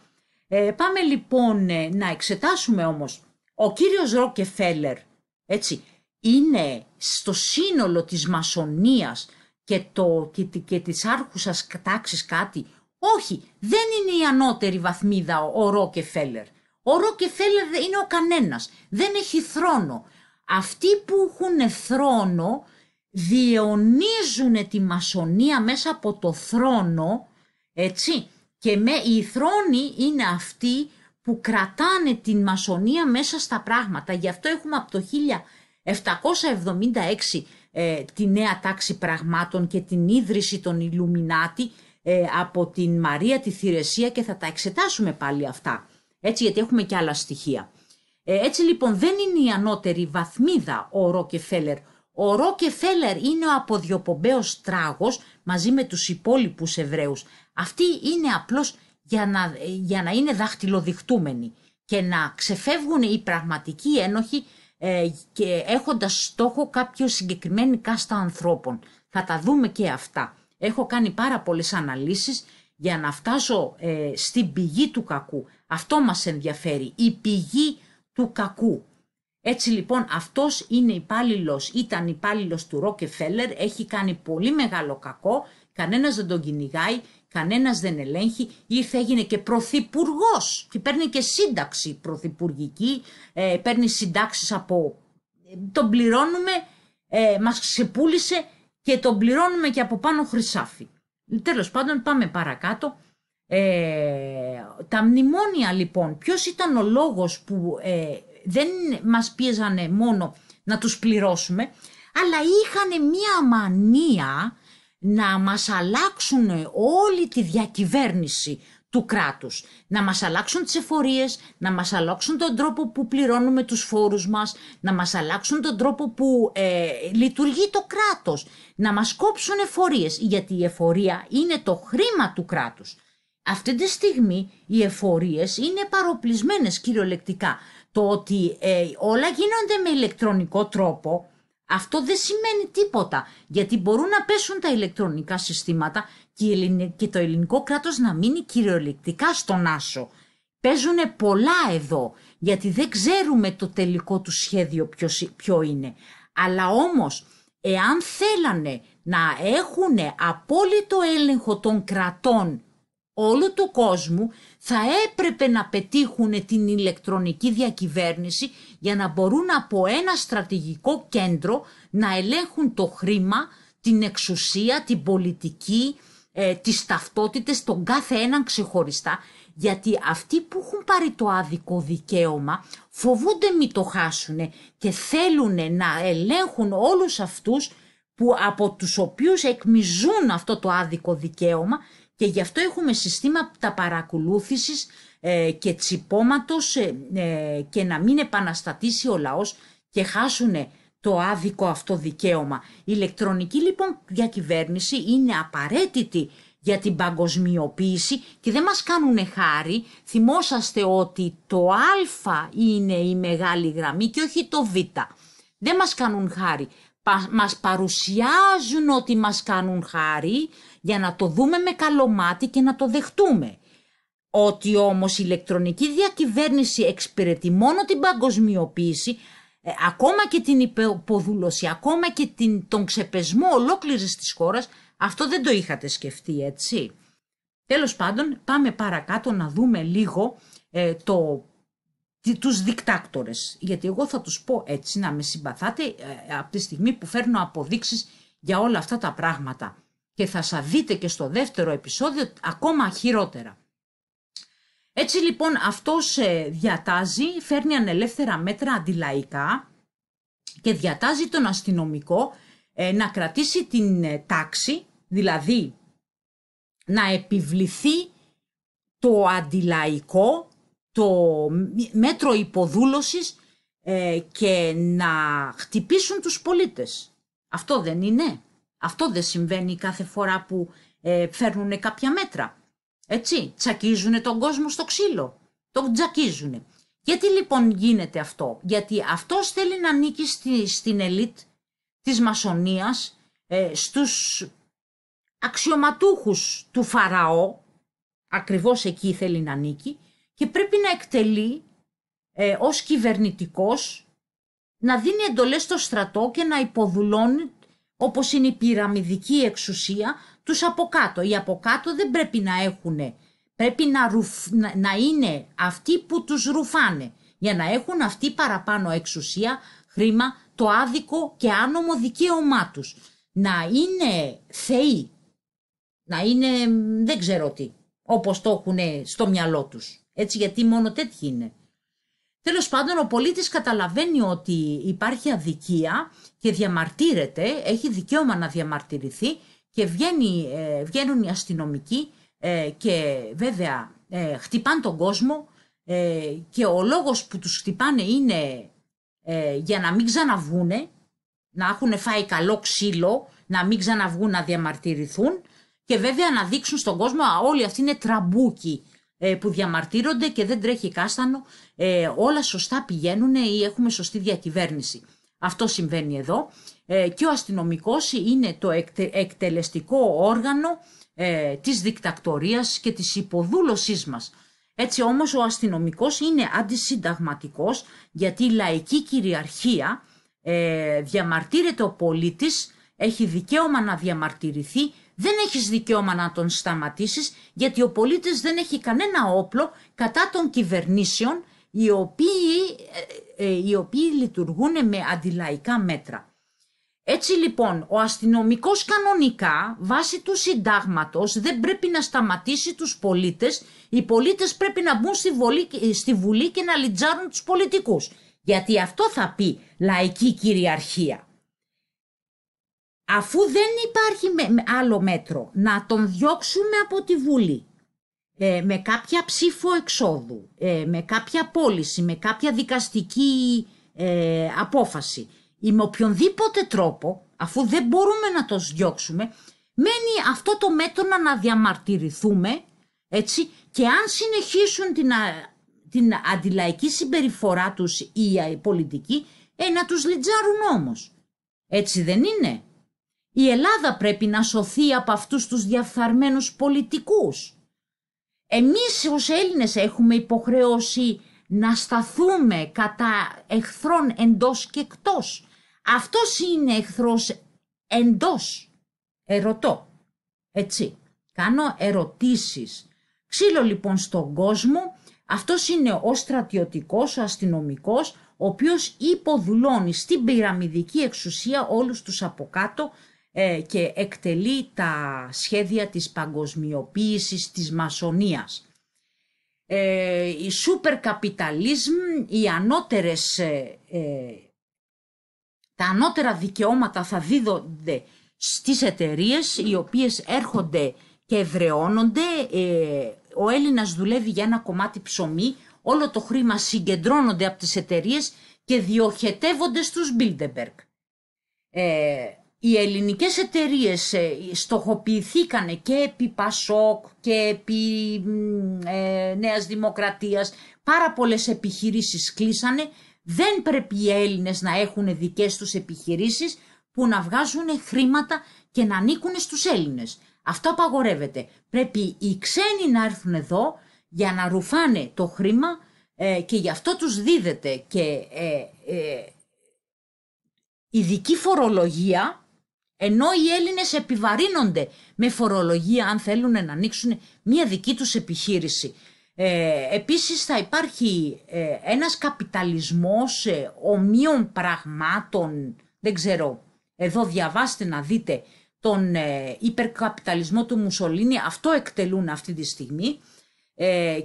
Πάμε λοιπόν να εξετάσουμε όμως. Ο κύριος Ρόκεφέλερ, έτσι, είναι στο σύνολο της μασονίας και της άρχουσας τάξης κάτι? Όχι, δεν είναι η ανώτερη βαθμίδα ο Ρόκεφέλερ. Ο Ρόκεφέλερ είναι ο κανένας, δεν έχει θρόνο. Αυτοί που έχουν θρόνο διαιωνίζουν τη μασονία μέσα από το θρόνο, έτσι, και οι θρόνοι είναι αυτοί που κρατάνε την μασονία μέσα στα πράγματα. Γι' αυτό έχουμε από το 1776 τη νέα τάξη πραγμάτων και την ίδρυση των Ιλουμινάτι από την Μαρία τη Θηρεσία, και θα τα εξετάσουμε πάλι αυτά. Έτσι, γιατί έχουμε και άλλα στοιχεία. Έτσι λοιπόν δεν είναι η ανώτερη βαθμίδα ο Ρόκεφέλερ. Ο Ρόκεφέλερ είναι ο αποδιοπομπαίος τράγος μαζί με τους υπόλοιπους Εβραίους. Αυτοί είναι απλώς για να είναι δαχτυλοδειχτούμενοι και να ξεφεύγουν οι πραγματικοί ένοχοι και έχοντας στόχο κάποιο συγκεκριμένη κάστα ανθρώπων. Θα τα δούμε και αυτά. Έχω κάνει πάρα πολλές αναλύσεις για να φτάσω στην πηγή του κακού. Αυτό μας ενδιαφέρει, η πηγή του κακού. Έτσι λοιπόν αυτός ήταν υπάλληλος του Ρόκεφέλερ, έχει κάνει πολύ μεγάλο κακό, κανένας δεν τον κυνηγάει, κανένας δεν ελέγχει, έγινε και πρωθυπουργός και παίρνει και σύνταξη πρωθυπουργική, παίρνει συντάξεις τον πληρώνουμε, μας ξεπούλησε και τον πληρώνουμε και από πάνω χρυσάφι. Τέλος πάντων πάμε παρακάτω. Τα μνημόνια λοιπόν, ποιος ήταν ο λόγος που δεν μας πίεζανε μόνο να τους πληρώσουμε, αλλά είχαν μία μανία να μας αλλάξουν όλη τη διακυβέρνηση του κράτους, να μας αλλάξουν τις εφορίες, να μας αλλάξουν τον τρόπο που πληρώνουμε τους φόρους μας, να μας αλλάξουν τον τρόπο που λειτουργεί το κράτος, να μας κόψουν εφορίες, γιατί η εφορία είναι το χρήμα του κράτους. Αυτή τη στιγμή οι εφορίες είναι παροπλισμένες κυριολεκτικά. Το ότι όλα γίνονται με ηλεκτρονικό τρόπο, Αυτό δεν σημαίνει τίποτα, γιατί μπορούν να πέσουν τα ηλεκτρονικά συστήματα και το ελληνικό κράτος να μείνει κυριολεκτικά στον άσο. Παίζουν πολλά εδώ, γιατί δεν ξέρουμε το τελικό του σχέδιο ποιο είναι. Αλλά όμως, εάν θέλανε να έχουν απόλυτο έλεγχο των κρατών όλου του κόσμου, θα έπρεπε να πετύχουν την ηλεκτρονική διακυβέρνηση για να μπορούν από ένα στρατηγικό κέντρο να ελέγχουν το χρήμα, την εξουσία, την πολιτική, τις ταυτότητες, τον κάθε έναν ξεχωριστά, γιατί αυτοί που έχουν πάρει το άδικο δικαίωμα φοβούνται μη το χάσουν και θέλουν να ελέγχουν όλους αυτούς από τους οποίους εκμιζούν αυτό το άδικο δικαίωμα, και γι' αυτό έχουμε συστήματα παρακολούθησης και τσιπώματος και να μην επαναστατήσει ο λαός και χάσουν το άδικο αυτό δικαίωμα. Η ηλεκτρονική λοιπόν διακυβέρνηση είναι απαραίτητη για την παγκοσμιοποίηση και δεν μας κάνουνε χάρη. Θυμόσαστε ότι το Α είναι η μεγάλη γραμμή και όχι το Β. Δεν μας κάνουν χάρη. Μας παρουσιάζουν ότι μας κάνουν χάρη για να το δούμε με καλό μάτι και να το δεχτούμε. Ότι όμως η ηλεκτρονική διακυβέρνηση εξυπηρετεί μόνο την παγκοσμιοποίηση, ακόμα και την υποδούλωση, ακόμα και τον ξεπεσμό ολόκληρης της χώρας, αυτό δεν το είχατε σκεφτεί, έτσι. Τέλος πάντων, πάμε παρακάτω να δούμε λίγο τους δικτάκτορες, γιατί εγώ θα τους πω έτσι, να με συμπαθάτε, από τη στιγμή που φέρνω αποδείξεις για όλα αυτά τα πράγματα, και θα σας δείτε και στο δεύτερο επεισόδιο ακόμα χειρότερα. Έτσι λοιπόν αυτός διατάζει, φέρνει ανελεύθερα μέτρα αντιλαϊκά και διατάζει τον αστυνομικό να κρατήσει την τάξη, δηλαδή να επιβληθεί το αντιλαϊκό, το μέτρο υποδούλωσης και να χτυπήσουν τους πολίτες. Αυτό δεν είναι? Αυτό δεν συμβαίνει κάθε φορά που φέρνουν κάποια μέτρα? Έτσι, τσακίζουν τον κόσμο στο ξύλο, τον τσακίζουν. Γιατί λοιπόν γίνεται αυτό? Γιατί αυτός θέλει να ανήκει στην ελίτ της μασονίας, στους αξιωματούχους του Φαραώ, ακριβώς εκεί θέλει να ανήκει, και πρέπει να εκτελεί ως κυβερνητικός, να δίνει εντολές στο στρατό και να υποδουλώνει, όπως είναι η πυραμιδική εξουσία, τους από κάτω. Οι από κάτω δεν πρέπει να έχουν, πρέπει να είναι αυτοί που τους ρουφάνε, για να έχουν αυτοί παραπάνω εξουσία, χρήμα, το άδικο και άνομο δικαίωμά τους. Να είναι θεοί, να είναι δεν ξέρω τι, όπως το έχουν στο μυαλό τους. Έτσι, γιατί μόνο τέτοιοι είναι. Τέλος πάντων, ο πολίτης καταλαβαίνει ότι υπάρχει αδικία και διαμαρτύρεται, έχει δικαίωμα να διαμαρτυρηθεί, και βγαίνουν οι αστυνομικοί και βέβαια χτυπάνε τον κόσμο, και ο λόγος που τους χτυπάνε είναι για να μην ξαναβγούνε, να έχουν φάει καλό ξύλο, να μην ξαναβγούν να διαμαρτυρηθούν, και βέβαια να δείξουν στον κόσμο όλοι αυτοί είναι τραμπούκοι που διαμαρτύρονται και δεν τρέχει κάστανο, όλα σωστά πηγαίνουν ή έχουμε σωστή διακυβέρνηση. Αυτό συμβαίνει εδώ, και ο αστυνομικός είναι το εκτελεστικό όργανο της δικτακτορίας και της υποδούλωσής μας. Έτσι όμως ο αστυνομικός είναι αντισυνταγματικός, γιατί η λαϊκή κυριαρχία διαμαρτύρεται ο πολίτης, έχει δικαίωμα να διαμαρτυρηθεί, δεν έχεις δικαίωμα να τον σταματήσεις, γιατί ο πολίτης δεν έχει κανένα όπλο κατά των κυβερνήσεων οι οποίοι λειτουργούν με αντιλαϊκά μέτρα. Έτσι λοιπόν ο αστυνομικός κανονικά βάσει του συντάγματος δεν πρέπει να σταματήσει τους πολίτες, οι πολίτες πρέπει να μπουν στη Βουλή και να λιτζάρουν τους πολιτικούς, γιατί αυτό θα πει λαϊκή κυριαρχία. Αφού δεν υπάρχει άλλο μέτρο να τον διώξουμε από τη Βουλή, με κάποια ψήφο εξόδου, με κάποια πώληση, με κάποια δικαστική απόφαση ή με οποιονδήποτε τρόπο, αφού δεν μπορούμε να τον διώξουμε, μένει αυτό το μέτρο να διαμαρτυρηθούμε, έτσι, και αν συνεχίσουν την αντιλαϊκή συμπεριφορά τους οι πολιτικοί, να τους λιτζάρουν όμως. Έτσι δεν είναι? Η Ελλάδα πρέπει να σωθεί από αυτούς τους διαφθαρμένους πολιτικούς. Εμείς ως Έλληνες έχουμε υποχρέωση να σταθούμε κατά εχθρών εντός και εκτός. Αυτός είναι εχθρός εντός. Ερωτώ. Έτσι. Κάνω ερωτήσεις. Ξύλο λοιπόν στον κόσμο. Αυτός είναι ο στρατιωτικός, ο αστυνομικός, ο οποίος υποδουλώνει στην πυραμιδική εξουσία όλους τους από κάτω και εκτελεί τα σχέδια της παγκοσμιοποίησης της μασονίας. Η σούπερ καπιταλισμ, τα ανώτερα δικαιώματα θα δίδονται στις εταιρείες οι οποίες έρχονται και εδραιώνονται. Ο Έλληνας δουλεύει για ένα κομμάτι ψωμί, όλο το χρήμα συγκεντρώνονται από τις εταιρείες και διοχετεύονται στους Bilderberg. Οι ελληνικές εταιρείες στοχοποιηθήκανε και επί Πασόκ και επί Νέας Δημοκρατίας. Πάρα πολλές επιχειρήσεις κλείσανε. Δεν πρέπει οι Έλληνες να έχουν δικές τους επιχειρήσεις που να βγάζουν χρήματα και να ανήκουν στους Έλληνες. Αυτό απαγορεύεται. Πρέπει οι ξένοι να έρθουν εδώ για να ρουφάνε το χρήμα και γι' αυτό τους δίδεται και ειδική φορολογία, ενώ οι Έλληνες επιβαρύνονται με φορολογία αν θέλουν να ανοίξουν μια δική τους επιχείρηση. Επίσης θα υπάρχει ένας καπιταλισμός ομοίων πραγμάτων, δεν ξέρω, εδώ διαβάστε να δείτε τον υπερκαπιταλισμό του Μουσολίνη, αυτό εκτελούν αυτή τη στιγμή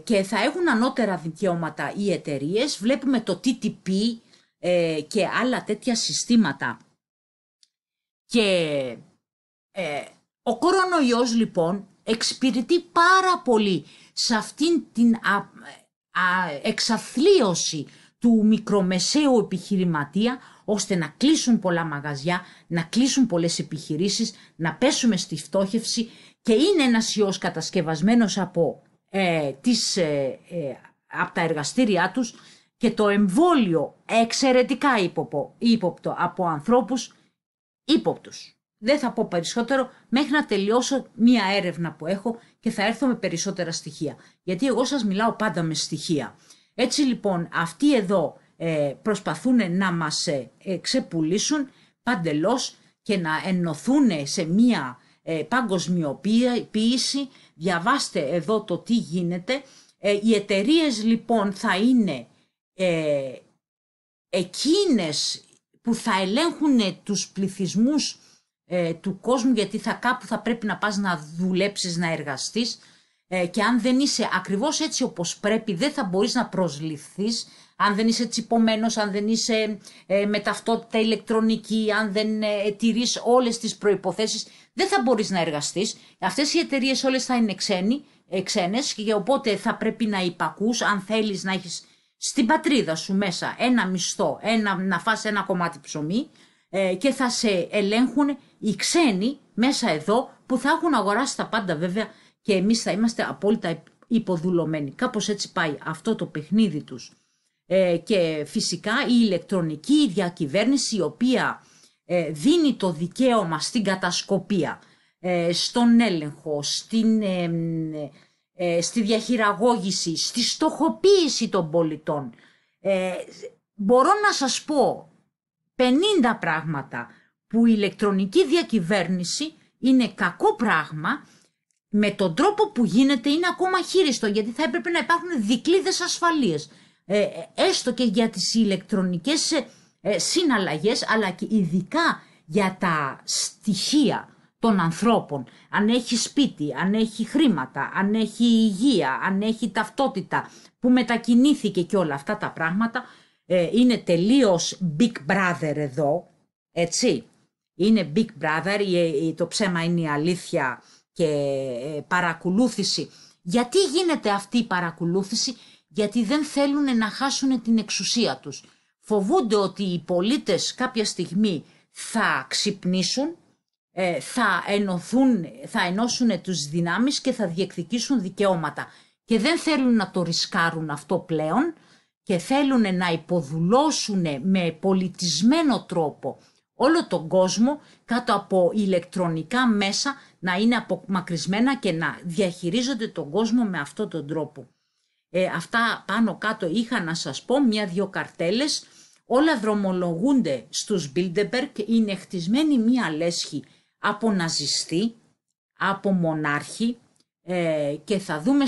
και θα έχουν ανώτερα δικαιώματα οι εταιρείες. Βλέπουμε το TTP και άλλα τέτοια συστήματα. Και ο κορονοϊός λοιπόν εξυπηρετεί πάρα πολύ σε αυτήν την εξαθλίωση του μικρομεσαίου επιχειρηματία, ώστε να κλείσουν πολλά μαγαζιά, να κλείσουν πολλές επιχειρήσεις, να πέσουμε στη φτώχευση, και είναι ένας ιός κατασκευασμένος από τα εργαστήριά τους και το εμβόλιο εξαιρετικά ύποπτο από ανθρώπους ύποπτους. Δεν θα πω περισσότερο μέχρι να τελειώσω μία έρευνα που έχω και θα έρθω με περισσότερα στοιχεία. Γιατί εγώ σας μιλάω πάντα με στοιχεία. Έτσι λοιπόν αυτοί εδώ προσπαθούν να μας ξεπουλήσουν παντελώς και να ενωθούν σε μία παγκοσμιοποίηση. Διαβάστε εδώ το τι γίνεται. Οι εταιρείες λοιπόν θα είναι εκείνες που θα ελέγχουν τους πληθυσμούς του κόσμου, γιατί κάπου θα πρέπει να πας να δουλέψεις, να εργαστείς, και αν δεν είσαι ακριβώς έτσι όπως πρέπει δεν θα μπορείς να προσληφθείς, αν δεν είσαι τσιπωμένος, αν δεν είσαι με ταυτότητα ηλεκτρονική, αν δεν τηρείς όλες τις προϋποθέσεις, δεν θα μπορείς να εργαστείς. Αυτές οι εταιρείες όλες θα είναι ξένες και οπότε θα πρέπει να υπακούς αν θέλεις να έχεις στην πατρίδα σου μέσα ένα μισθό, να φας ένα κομμάτι ψωμί, και θα σε ελέγχουν οι ξένοι μέσα εδώ που θα έχουν αγοράσει τα πάντα βέβαια, και εμείς θα είμαστε απόλυτα υποδουλωμένοι. Κάπως έτσι πάει αυτό το παιχνίδι τους. Και φυσικά η ηλεκτρονική διακυβέρνηση, η οποία δίνει το δικαίωμα στην κατασκοπία, στον έλεγχο, στη διαχειραγώγηση, στη στοχοποίηση των πολιτών. Μπορώ να σας πω 50 πράγματα που η ηλεκτρονική διακυβέρνηση είναι κακό πράγμα. Με τον τρόπο που γίνεται είναι ακόμα χείριστο, γιατί θα έπρεπε να υπάρχουν δικλείδες ασφαλείας, έστω και για τις ηλεκτρονικές συναλλαγές, αλλά και ειδικά για τα στοιχεία των ανθρώπων. Αν έχει σπίτι, αν έχει χρήματα, αν έχει υγεία, αν έχει ταυτότητα που μετακινήθηκε και όλα αυτά τα πράγματα, είναι τελείως Big Brother εδώ, έτσι. Είναι Big Brother, το ψέμα είναι η αλήθεια και παρακολούθηση. Γιατί γίνεται αυτή η παρακολούθηση? Γιατί δεν θέλουν να χάσουν την εξουσία τους. Φοβούνται ότι οι πολίτες κάποια στιγμή θα ξυπνήσουν, θα ενώσουν τους δυνάμεις και θα διεκδικήσουν δικαιώματα. Και δεν θέλουν να το ρισκάρουν αυτό πλέον και θέλουν να υποδουλώσουν με πολιτισμένο τρόπο όλο τον κόσμο κάτω από ηλεκτρονικά μέσα να είναι απομακρυσμένα και να διαχειρίζονται τον κόσμο με αυτόν τον τρόπο. Αυτά πάνω κάτω είχα να σας πω, 1-2 καρτέλες, όλα δρομολογούνται στους Bilderberg, είναι χτισμένη μία λέσχη από ναζιστή, από μονάρχη και θα δούμε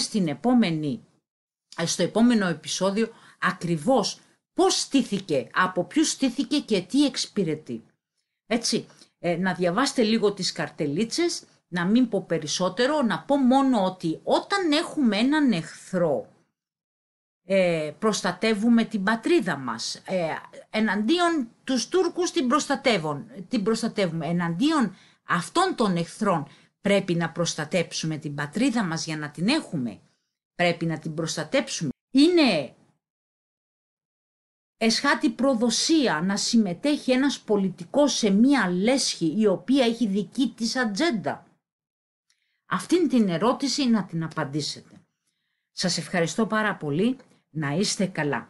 στο επόμενο επεισόδιο ακριβώς πώς στήθηκε, από ποιους στήθηκε και τι εξυπηρετεί. Έτσι, να διαβάσετε λίγο τις καρτελίτσες, να μην πω περισσότερο, να πω μόνο ότι όταν έχουμε έναν εχθρό, προστατεύουμε την πατρίδα μας, εναντίον τους Τούρκους την προστατεύουμε, εναντίον αυτών των εχθρών πρέπει να προστατέψουμε την πατρίδα μας για να την έχουμε, πρέπει να την προστατέψουμε. Είναι εσχάτη προδοσία να συμμετέχει ένας πολιτικός σε μία λέσχη η οποία έχει δική της ατζέντα. Αυτήν την ερώτηση να την απαντήσετε. Σας ευχαριστώ πάρα πολύ. Να είστε καλά.